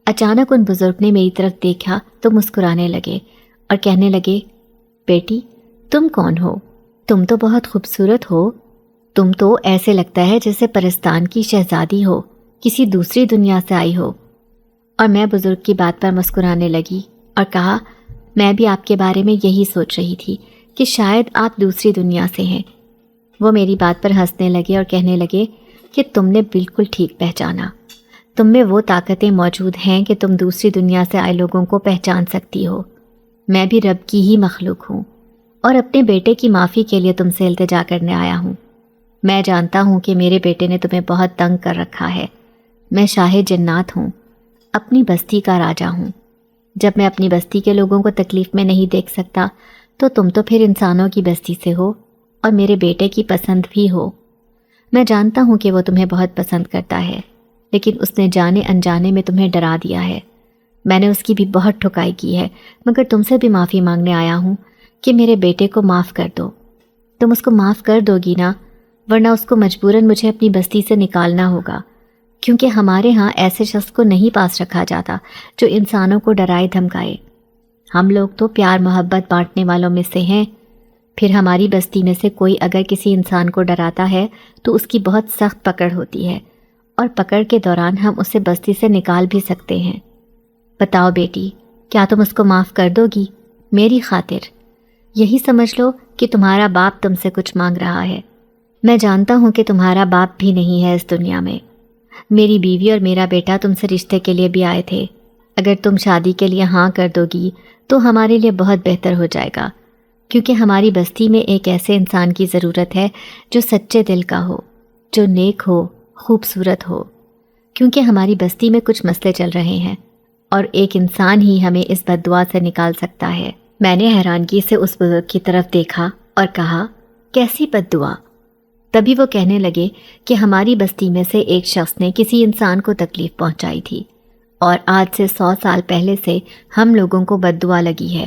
اچانک ان بزرگ نے میری طرف دیکھا تو مسکرانے لگے اور کہنے لگے، بیٹی تم کون ہو؟ تم تو بہت خوبصورت ہو، تم تو ایسے لگتا ہے جیسے پرستان کی شہزادی ہو، کسی دوسری دنیا سے آئی ہو۔ اور میں بزرگ کی بات پر مسکرانے لگی اور کہا، میں بھی آپ کے بارے میں یہی سوچ رہی تھی کہ شاید آپ دوسری دنیا سے ہیں۔ وہ میری بات پر ہنسنے لگے اور کہنے لگے کہ تم نے بالکل ٹھیک پہچانا، تم میں وہ طاقتیں موجود ہیں کہ تم دوسری دنیا سے آئے لوگوں کو پہچان سکتی ہو۔ میں بھی رب کی ہی مخلوق ہوں اور اپنے بیٹے کی معافی کے لیے تم سے التجا کرنے آیا ہوں۔ میں جانتا ہوں کہ میرے بیٹے نے تمہیں بہت تنگ کر رکھا ہے۔ میں شاہ جنات ہوں، اپنی بستی کا راجا ہوں۔ جب میں اپنی بستی کے لوگوں کو تکلیف میں نہیں دیکھ سکتا تو تم تو پھر انسانوں کی بستی سے ہو اور میرے بیٹے کی پسند بھی ہو۔ میں جانتا ہوں کہ وہ تمہیں بہت پسند کرتا ہے، لیکن اس نے جانے انجانے میں تمہیں ڈرا دیا ہے۔ میں نے اس کی بھی بہت ٹھکائی کی ہے، مگر تم سے بھی معافی مانگنے آیا ہوں کہ میرے بیٹے کو معاف کر دو۔ تم اس کو معاف کر دو گی نا، ورنہ اس کو مجبوراً مجھے اپنی بستی سے نکالنا ہوگا، کیونکہ ہمارے ہاں ایسے شخص کو نہیں پاس رکھا جاتا جو انسانوں کو ڈرائے دھمکائے۔ ہم لوگ تو پیار محبت بانٹنے والوں میں سے ہیں. پھر ہماری بستی میں سے کوئی اگر کسی انسان کو ڈراتا ہے تو اس کی بہت سخت پکڑ ہوتی ہے، اور پکڑ کے دوران ہم اسے بستی سے نکال بھی سکتے ہیں. بتاؤ بیٹی، کیا تم اس کو معاف کر دو گی میری خاطر؟ یہی سمجھ لو کہ تمہارا باپ تم سے کچھ مانگ رہا ہے. میں جانتا ہوں کہ تمہارا باپ بھی نہیں ہے اس دنیا میں. میری بیوی اور میرا بیٹا تم سے رشتے کے لیے بھی آئے تھے. اگر تم شادی کے لیے ہاں کر دو گی تو ہمارے لیے بہت بہتر ہو جائے گا، کیونکہ ہماری بستی میں ایک ایسے انسان کی ضرورت ہے جو سچے دل کا ہو، جو نیک ہو، خوبصورت ہو. کیونکہ ہماری بستی میں کچھ مسئلے چل رہے ہیں اور ایک انسان ہی ہمیں اس بد دعا سے نکال سکتا ہے. میں نے حیرانگی سے اس بزرگ کی طرف دیکھا اور کہا، کیسی بد دعا؟ تبھی وہ کہنے لگے کہ ہماری بستی میں سے ایک شخص نے کسی انسان کو تکلیف پہنچائی تھی، اور آج سے 100 سال پہلے سے ہم لوگوں کو بد دعا لگی ہے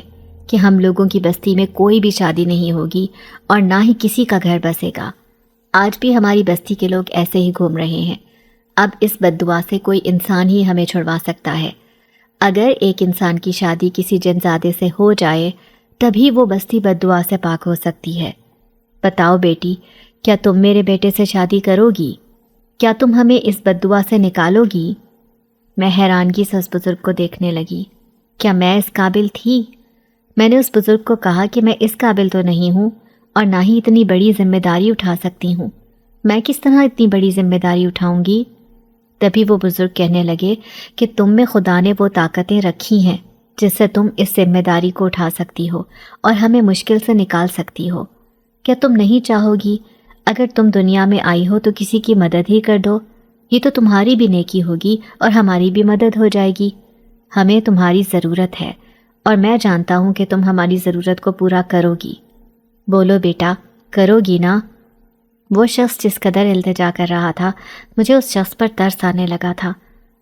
کہ ہم لوگوں کی بستی میں کوئی بھی شادی نہیں ہوگی اور نہ ہی کسی کا گھر بسے گا. آج بھی ہماری بستی کے لوگ ایسے ہی گھوم رہے ہیں. اب اس بد دعا سے کوئی انسان ہی ہمیں چھڑوا سکتا ہے. اگر ایک انسان کی شادی کسی جنزادے سے ہو جائے تبھی وہ بستی بد دعا سے پاک ہو سکتی ہے. بتاؤ بیٹی، کیا تم میرے بیٹے سے شادی کرو گی؟ کیا تم ہمیں اس بد دعا سے نکالو گی؟ میں حیرانگی سے اس بزرگ کو دیکھنے لگی. کیا میں اس قابل تھی؟ میں نے اس بزرگ کو کہا کہ میں اس قابل تو نہیں ہوں اور نہ ہی اتنی بڑی ذمہ داری اٹھا سکتی ہوں. میں کس طرح اتنی بڑی ذمہ داری اٹھاؤں گی؟ تبھی وہ بزرگ کہنے لگے کہ تم میں خدا نے وہ طاقتیں رکھی ہیں جس سے تم اس ذمہ داری کو اٹھا سکتی ہو اور ہمیں مشکل سے نکال سکتی ہو. کیا تم نہیں چاہو گی اگر تم دنیا میں آئی ہو تو کسی کی مدد ہی کر دو؟ یہ تو تمہاری بھی نیکی ہوگی اور ہماری بھی مدد ہو جائے گی. ہمیں تمہاری ضرورت ہے اور میں جانتا ہوں کہ تم ہماری ضرورت کو پورا کرو گی. بولو بیٹا، کرو گی نا؟ وہ شخص جس قدر التجا کر رہا تھا، مجھے اس شخص پر ترس آنے لگا تھا،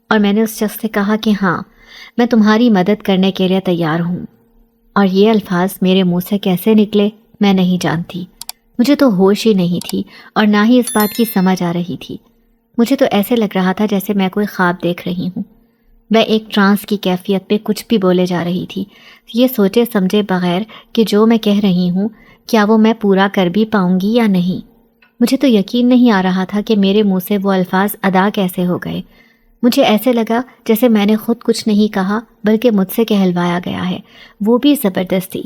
اور میں نے اس شخص سے کہا کہ ہاں، میں تمہاری مدد کرنے کے لیے تیار ہوں. اور یہ الفاظ میرے منہ سے کیسے نکلے میں نہیں جانتی. مجھے تو ہوش ہی نہیں تھی اور نہ ہی اس بات کی سمجھ آ رہی تھی. مجھے تو ایسے لگ رہا تھا جیسے میں کوئی خواب دیکھ رہی ہوں. میں ایک ٹرانس کی کیفیت پہ کچھ بھی بولے جا رہی تھی، یہ سوچے سمجھے بغیر کہ جو میں کہہ رہی ہوں کیا وہ میں پورا کر بھی پاؤں گی یا نہیں. مجھے تو یقین نہیں آ رہا تھا کہ میرے منہ سے وہ الفاظ ادا کیسے ہو گئے. مجھے ایسے لگا جیسے میں نے خود کچھ نہیں کہا بلکہ مجھ سے کہلوایا گیا ہے، وہ بھی زبردستی.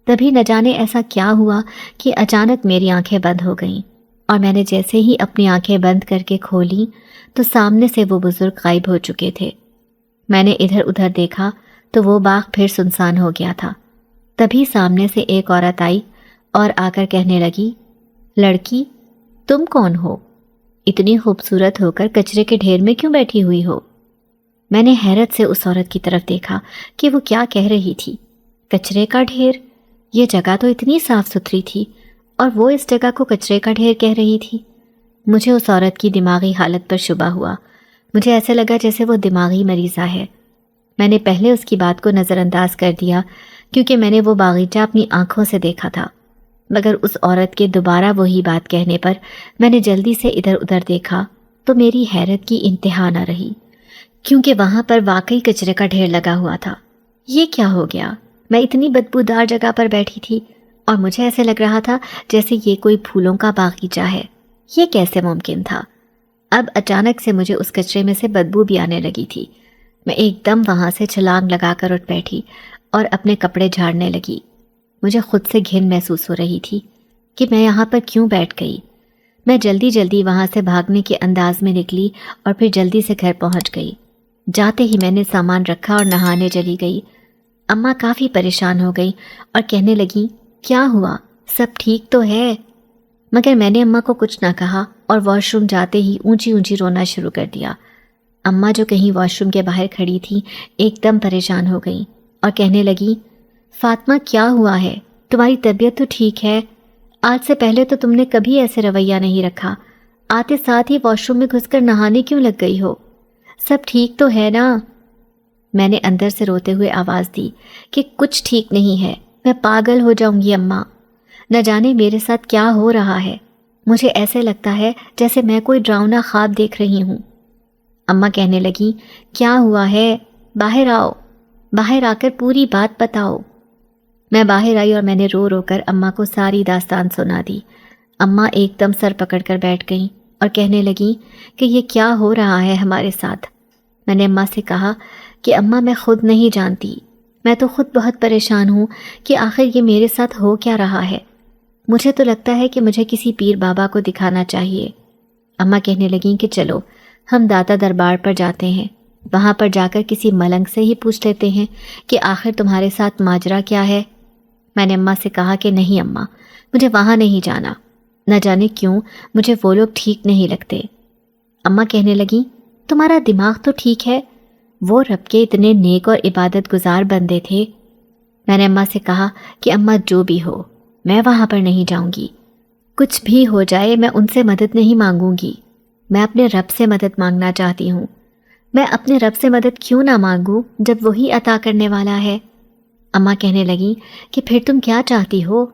تبھی نہ جانے ایسا کیا ہوا کہ اچانک میری آنکھیں بند ہو گئیں، اور میں نے جیسے ہی اپنی آنکھیں بند کر کے کھولیں تو سامنے سے وہ بزرگ غائب ہو چکے تھے. میں نے ادھر ادھر دیکھا تو وہ باغ پھر سنسان ہو گیا تھا. تبھی سامنے سے ایک عورت آئی اور آ کر کہنے لگی، لڑکی، تم کون ہو؟ اتنی خوبصورت ہو کر کچرے کے ڈھیر میں کیوں بیٹھی ہوئی ہو؟ میں نے حیرت سے اس عورت کی طرف دیکھا کہ وہ کیا کہہ رہی تھی. کچرے کا ڈھیر؟ یہ جگہ تو اتنی صاف ستھری تھی اور وہ اس جگہ کو کچرے کا ڈھیر کہہ رہی تھی. مجھے اس عورت کی دماغی حالت پر شبہ ہوا. مجھے ایسے لگا جیسے وہ دماغی مریضہ ہے. میں نے پہلے اس کی بات کو نظر انداز کر دیا کیونکہ میں نے وہ باغیچہ اپنی آنکھوں سے دیکھا تھا، مگر اس عورت کے دوبارہ وہی بات کہنے پر میں نے جلدی سے ادھر ادھر دیکھا تو میری حیرت کی انتہا نہ رہی، کیونکہ وہاں پر واقعی کچرے کا ڈھیر لگا ہوا تھا. یہ کیا ہو گیا؟ میں اتنی بدبودار جگہ پر بیٹھی تھی اور مجھے ایسے لگ رہا تھا جیسے یہ کوئی پھولوں کا باغیچہ ہے. یہ کیسے ممکن تھا؟ اب اچانک سے مجھے اس کچرے میں سے بدبو بھی آنے لگی تھی. میں ایک دم وہاں سے چھلانگ لگا کر اٹھ بیٹھی اور اپنے کپڑے جھاڑنے لگی. مجھے خود سے گھن محسوس ہو رہی تھی کہ میں یہاں پر کیوں بیٹھ گئی. میں جلدی جلدی وہاں سے بھاگنے کے انداز میں نکلی اور پھر جلدی سے گھر پہنچ گئی. جاتے ہی میں نے سامان رکھا اور نہانے چلی گئی. اماں کافی پریشان ہو گئی اور کہنے لگی، کیا ہوا؟ سب ٹھیک تو ہے؟ مگر میں نے اماں کو کچھ نہ کہا اور واش روم جاتے ہی اونچی اونچی رونا شروع کر دیا. اماں جو کہیں واش روم کے باہر کھڑی تھی ایک دم پریشان ہو گئی اور کہنے لگی، فاطمہ کیا ہوا ہے؟ تمہاری طبیعت تو ٹھیک ہے؟ آج سے پہلے تو تم نے کبھی ایسے رویہ نہیں رکھا. آتے ساتھ ہی واش روم میں گھس کر نہانے کیوں لگ گئی ہو؟ سب ٹھیک تو ہے نا؟ میں نے اندر سے روتے ہوئے آواز دی کہ کچھ ٹھیک نہیں ہے، میں پاگل ہو جاؤں گی اماں. نہ جانے میرے ساتھ کیا ہو رہا ہے. مجھے ایسے لگتا ہے جیسے میں کوئی ڈراؤنا خواب دیکھ رہی ہوں. اماں کہنے لگی، کیا ہوا ہے؟ باہر آؤ. باہر آ کر پوری بات بتاؤ۔ میں باہر آئی اور میں نے رو رو کر اماں کو ساری داستان سنا دی۔ اماں ایک دم سر پکڑ کر بیٹھ گئیں اور کہنے لگیں کہ یہ کیا ہو رہا ہے ہمارے ساتھ۔ میں نے اماں سے کہا کہ اماں میں خود نہیں جانتی، میں تو خود بہت پریشان ہوں کہ آخر یہ میرے ساتھ ہو کیا رہا ہے۔ مجھے تو لگتا ہے کہ مجھے کسی پیر بابا کو دکھانا چاہیے۔ اماں کہنے لگیں کہ چلو ہم داتا دربار پر جاتے ہیں، وہاں پر جا کر کسی ملنگ سے ہی پوچھ لیتے ہیں کہ آخر تمہارے ساتھ ماجرا کیا ہے۔ میں نے اماں سے کہا کہ نہیں اماں، مجھے وہاں نہیں جانا، نہ جانے کیوں مجھے وہ لوگ ٹھیک نہیں لگتے۔ اماں کہنے لگیں تمہارا دماغ تو ٹھیک ہے، وہ رب کے اتنے نیک اور عبادت گزار بندے تھے۔ میں نے اماں سے کہا کہ اماں جو بھی ہو میں وہاں پر نہیں جاؤں گی، کچھ بھی ہو جائے میں ان سے مدد نہیں مانگوں گی، میں اپنے رب سے مدد مانگنا چاہتی ہوں۔ میں اپنے رب سے مدد کیوں نہ مانگوں جب وہی عطا کرنے والا ہے؟ اماں کہنے لگیں کہ پھر تم کیا چاہتی ہو؟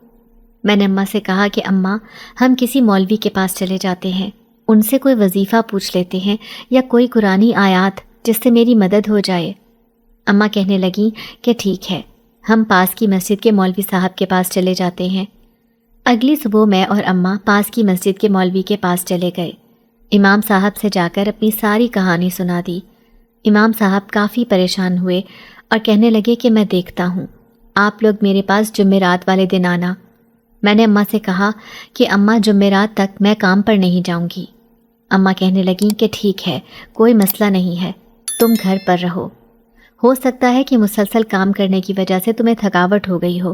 میں نے اماں سے کہا کہ اماں ہم کسی مولوی کے پاس چلے جاتے ہیں، ان سے کوئی وظیفہ پوچھ لیتے ہیں یا کوئی قرآنی آیات جس سے میری مدد ہو جائے۔ اماں کہنے لگیں کہ ٹھیک ہے، ہم پاس کی مسجد کے مولوی صاحب کے پاس چلے جاتے ہیں۔ اگلی صبح میں اور اماں پاس کی مسجد کے مولوی کے پاس چلے گئے۔ امام صاحب سے جا کر اپنی ساری کہانی سنا دی۔ امام صاحب کافی پریشان ہوئے اور کہنے لگے کہ میں دیکھتا ہوں، آپ لوگ میرے پاس جمعرات والے دن آنا۔ میں نے اماں سے کہا کہ اماں جمعرات تک میں کام پر نہیں جاؤں گی۔ اماں کہنے لگیں کہ ٹھیک ہے، کوئی مسئلہ نہیں ہے، تم گھر پر رہو، ہو سکتا ہے کہ مسلسل کام کرنے کی وجہ سے تمہیں تھکاوٹ ہو گئی ہو،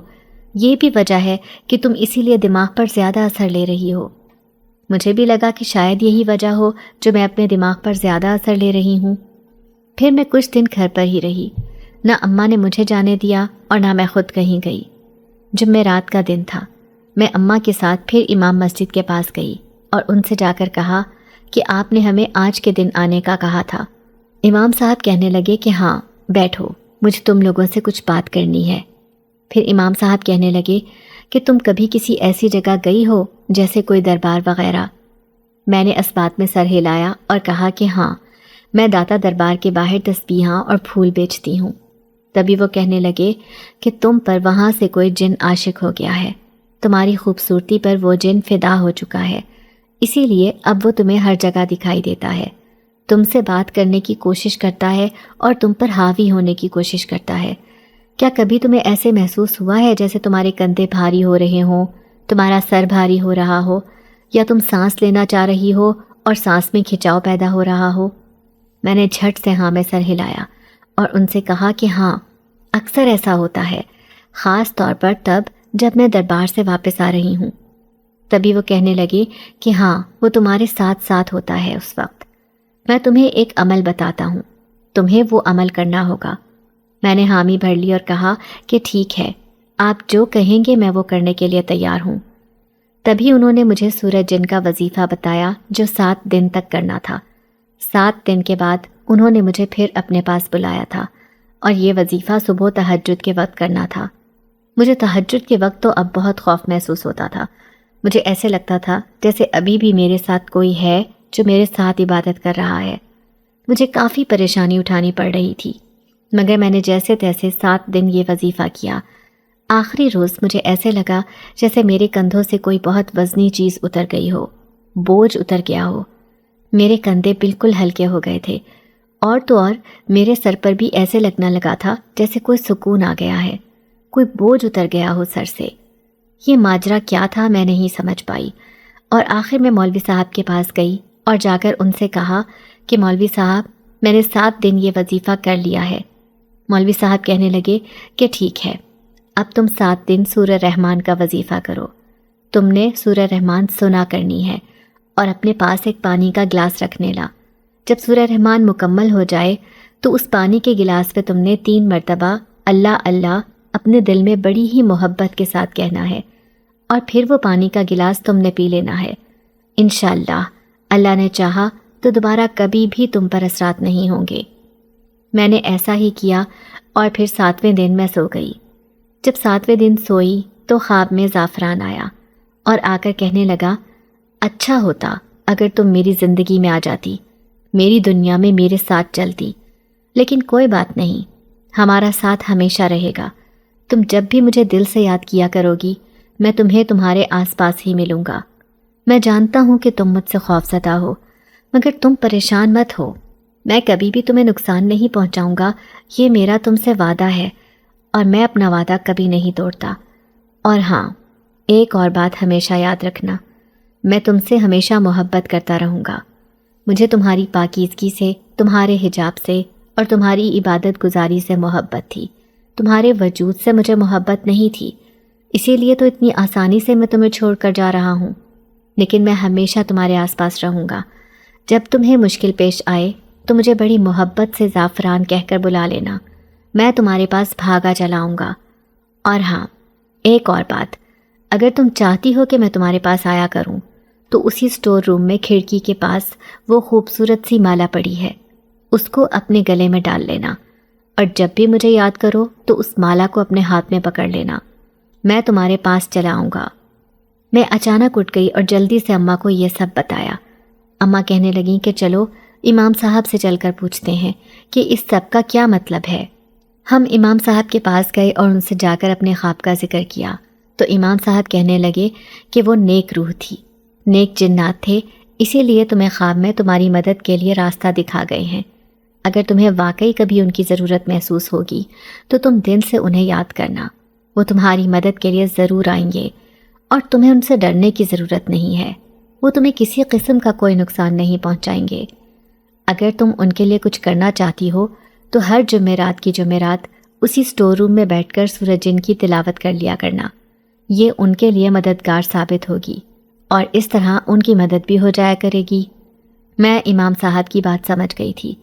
یہ بھی وجہ ہے کہ تم اسی لیے دماغ پر زیادہ اثر لے رہی ہو۔ مجھے بھی لگا کہ شاید یہی وجہ ہو جو میں اپنے دماغ پر زیادہ اثر لے رہی ہوں۔ پھر میں کچھ دن گھر پر ہی رہی، نہ اماں نے مجھے جانے دیا اور نہ میں خود کہیں گئی۔ جمعرات کا دن تھا، میں اماں کے ساتھ پھر امام مسجد کے پاس گئی اور ان سے جا کر کہا کہ آپ نے ہمیں آج کے دن آنے کا کہا تھا۔ امام صاحب کہنے لگے کہ ہاں بیٹھو، مجھے تم لوگوں سے کچھ بات کرنی ہے۔ پھر امام صاحب کہنے لگے کہ تم کبھی کسی ایسی جگہ گئی ہو جیسے کوئی دربار وغیرہ؟ میں نے اس بات میں سر ہلایا اور کہا کہ ہاں، میں داتا دربار کے باہر تسبیحاں اور پھول بیچتی ہوں۔ تبھی وہ کہنے لگے کہ تم پر وہاں سے کوئی جن عاشق ہو گیا ہے، تمہاری خوبصورتی پر وہ جن فدا ہو چکا ہے، اسی لیے اب وہ تمہیں ہر جگہ دکھائی دیتا ہے، تم سے بات کرنے کی کوشش کرتا ہے اور تم پر حاوی ہونے کی کوشش کرتا ہے۔ کیا کبھی تمہیں ایسے محسوس ہوا ہے جیسے تمہارے کندھے بھاری ہو رہے ہوں، تمہارا سر بھاری ہو رہا ہو، یا تم سانس لینا چاہ رہی ہو اور سانس میں کھچاؤ پیدا ہو رہا ہو؟ میں نے جھٹ سے ہاں میں سر ہلایا اور ان سے کہا کہ ہاں، اکثر ایسا ہوتا ہے، خاص طور پر تب جب میں دربار سے واپس آ رہی ہوں۔ تبھی وہ کہنے لگے کہ ہاں، وہ تمہارے ساتھ ساتھ ہوتا ہے اس وقت۔ میں تمہیں ایک عمل بتاتا ہوں، تمہیں وہ عمل کرنا ہوگا۔ میں نے حامی بھر لی اور کہا کہ ٹھیک ہے، آپ جو کہیں گے میں وہ کرنے کے لیے تیار ہوں۔ تبھی انہوں نے مجھے سورج جن کا وظیفہ بتایا جو 7 دن تک کرنا تھا۔ 7 دن کے بعد انہوں نے مجھے پھر اپنے پاس بلایا تھا اور یہ وظیفہ صبح تہجد کے وقت کرنا تھا۔ مجھے تہجد کے وقت تو اب بہت خوف محسوس ہوتا تھا، مجھے ایسے لگتا تھا جیسے ابھی بھی میرے ساتھ کوئی ہے جو میرے ساتھ عبادت کر رہا ہے۔ مجھے کافی پریشانی اٹھانی پڑ رہی تھی، مگر میں نے جیسے تیسے 7 دن یہ وظیفہ کیا۔ آخری روز مجھے ایسے لگا جیسے میرے کندھوں سے کوئی بہت وزنی چیز اتر گئی ہو، بوجھ اتر گیا ہو۔ میرے کندھے بالکل ہلکے ہو گئے تھے، اور تو اور میرے سر پر بھی ایسے لگنا لگا تھا جیسے کوئی سکون آ گیا ہے، کوئی بوجھ اتر گیا ہو سر سے۔ یہ ماجرا کیا تھا میں نہیں سمجھ پائی، اور آخر میں مولوی صاحب کے پاس گئی اور جا کر ان سے کہا کہ مولوی صاحب، میں نے 7 دن یہ وظیفہ کر لیا ہے۔ مولوی صاحب کہنے لگے کہ ٹھیک ہے، اب تم 7 دن سورہ رحمان کا وظیفہ کرو۔ تم نے سورہ رحمان سنا کرنی ہے اور اپنے پاس ایک پانی کا گلاس رکھنے لا۔ جب سورہ رحمان مکمل ہو جائے تو اس پانی کے گلاس پہ تم نے 3 مرتبہ اللہ اللہ اپنے دل میں بڑی ہی محبت کے ساتھ کہنا ہے، اور پھر وہ پانی کا گلاس تم نے پی لینا ہے۔ انشاءاللہ اللہ نے چاہا تو دوبارہ کبھی بھی تم پر اثرات نہیں ہوں گے۔ میں نے ایسا ہی کیا اور پھر 7ویں دن میں سو گئی۔ جب 7ویں دن سوئی تو خواب میں زعفران آیا اور آ کر کہنے لگا، اچھا ہوتا اگر تم میری زندگی میں آ جاتی، میری دنیا میں میرے ساتھ چلتی، لیکن کوئی بات نہیں، ہمارا ساتھ ہمیشہ رہے گا۔ تم جب بھی مجھے دل سے یاد کیا کرو گی، میں تمہیں تمہارے آس پاس ہی ملوں گا۔ میں جانتا ہوں کہ تم مجھ سے خوفزدہ ہو، مگر تم پریشان مت ہو، میں کبھی بھی تمہیں نقصان نہیں پہنچاؤں گا، یہ میرا تم سے وعدہ ہے، اور میں اپنا وعدہ کبھی نہیں توڑتا۔ اور ہاں، ایک اور بات ہمیشہ یاد رکھنا، میں تم سے ہمیشہ محبت کرتا رہوں گا۔ مجھے تمہاری پاکیزگی سے، تمہارے حجاب سے اور تمہاری عبادت گزاری سے محبت تھی، تمہارے وجود سے مجھے محبت نہیں تھی، اسی لیے تو اتنی آسانی سے میں تمہیں چھوڑ کر جا رہا ہوں، لیکن میں ہمیشہ تمہارے آس پاس رہوں گا۔ جب تمہیں مشکل پیش آئے تو مجھے بڑی محبت سے زعفران کہہ کر بلا لینا، میں تمہارے پاس بھاگا چلا آؤں گا۔ اور ہاں، ایک اور بات، اگر تم چاہتی ہو کہ میں تمہارے پاس آیا کروں تو اسی اسٹور روم میں کھڑکی کے پاس وہ خوبصورت سی مالا پڑی ہے، اس کو اپنے گلے میں ڈال لینا، اور جب بھی مجھے یاد کرو تو اس مالا کو اپنے ہاتھ میں پکڑ لینا، میں تمہارے پاس چلا آؤں گا۔ میں اچانک اٹھ گئی اور جلدی سے اماں کو یہ سب بتایا۔ اماں کہنے لگیں کہ چلو امام صاحب سے چل کر پوچھتے ہیں کہ اس سب کا کیا مطلب ہے۔ ہم امام صاحب کے پاس گئے اور ان سے جا کر اپنے خواب کا ذکر کیا تو امام صاحب کہنے لگے کہ وہ نیک روح تھی، نیک جنات تھے، اسی لیے تمہیں خواب میں تمہاری مدد کے لیے راستہ دکھا گئے ہیں۔ اگر تمہیں واقعی کبھی ان کی ضرورت محسوس ہوگی تو تم دل سے انہیں یاد کرنا، وہ تمہاری مدد کے لیے ضرور آئیں گے، اور تمہیں ان سے ڈرنے کی ضرورت نہیں ہے، وہ تمہیں کسی قسم کا کوئی نقصان نہیں پہنچائیں گے۔ اگر تم ان کے لیے کچھ کرنا چاہتی ہو تو ہر جمعرات کی جمعرات اسی اسٹور روم میں بیٹھ کر سورہ جن کی تلاوت کر لیا کرنا، یہ ان کے لیے مددگار ثابت ہوگی، اور اس طرح ان کی مدد بھی ہو جایا کرے گی۔ میں امام صاحب کی بات سمجھ گئی تھی،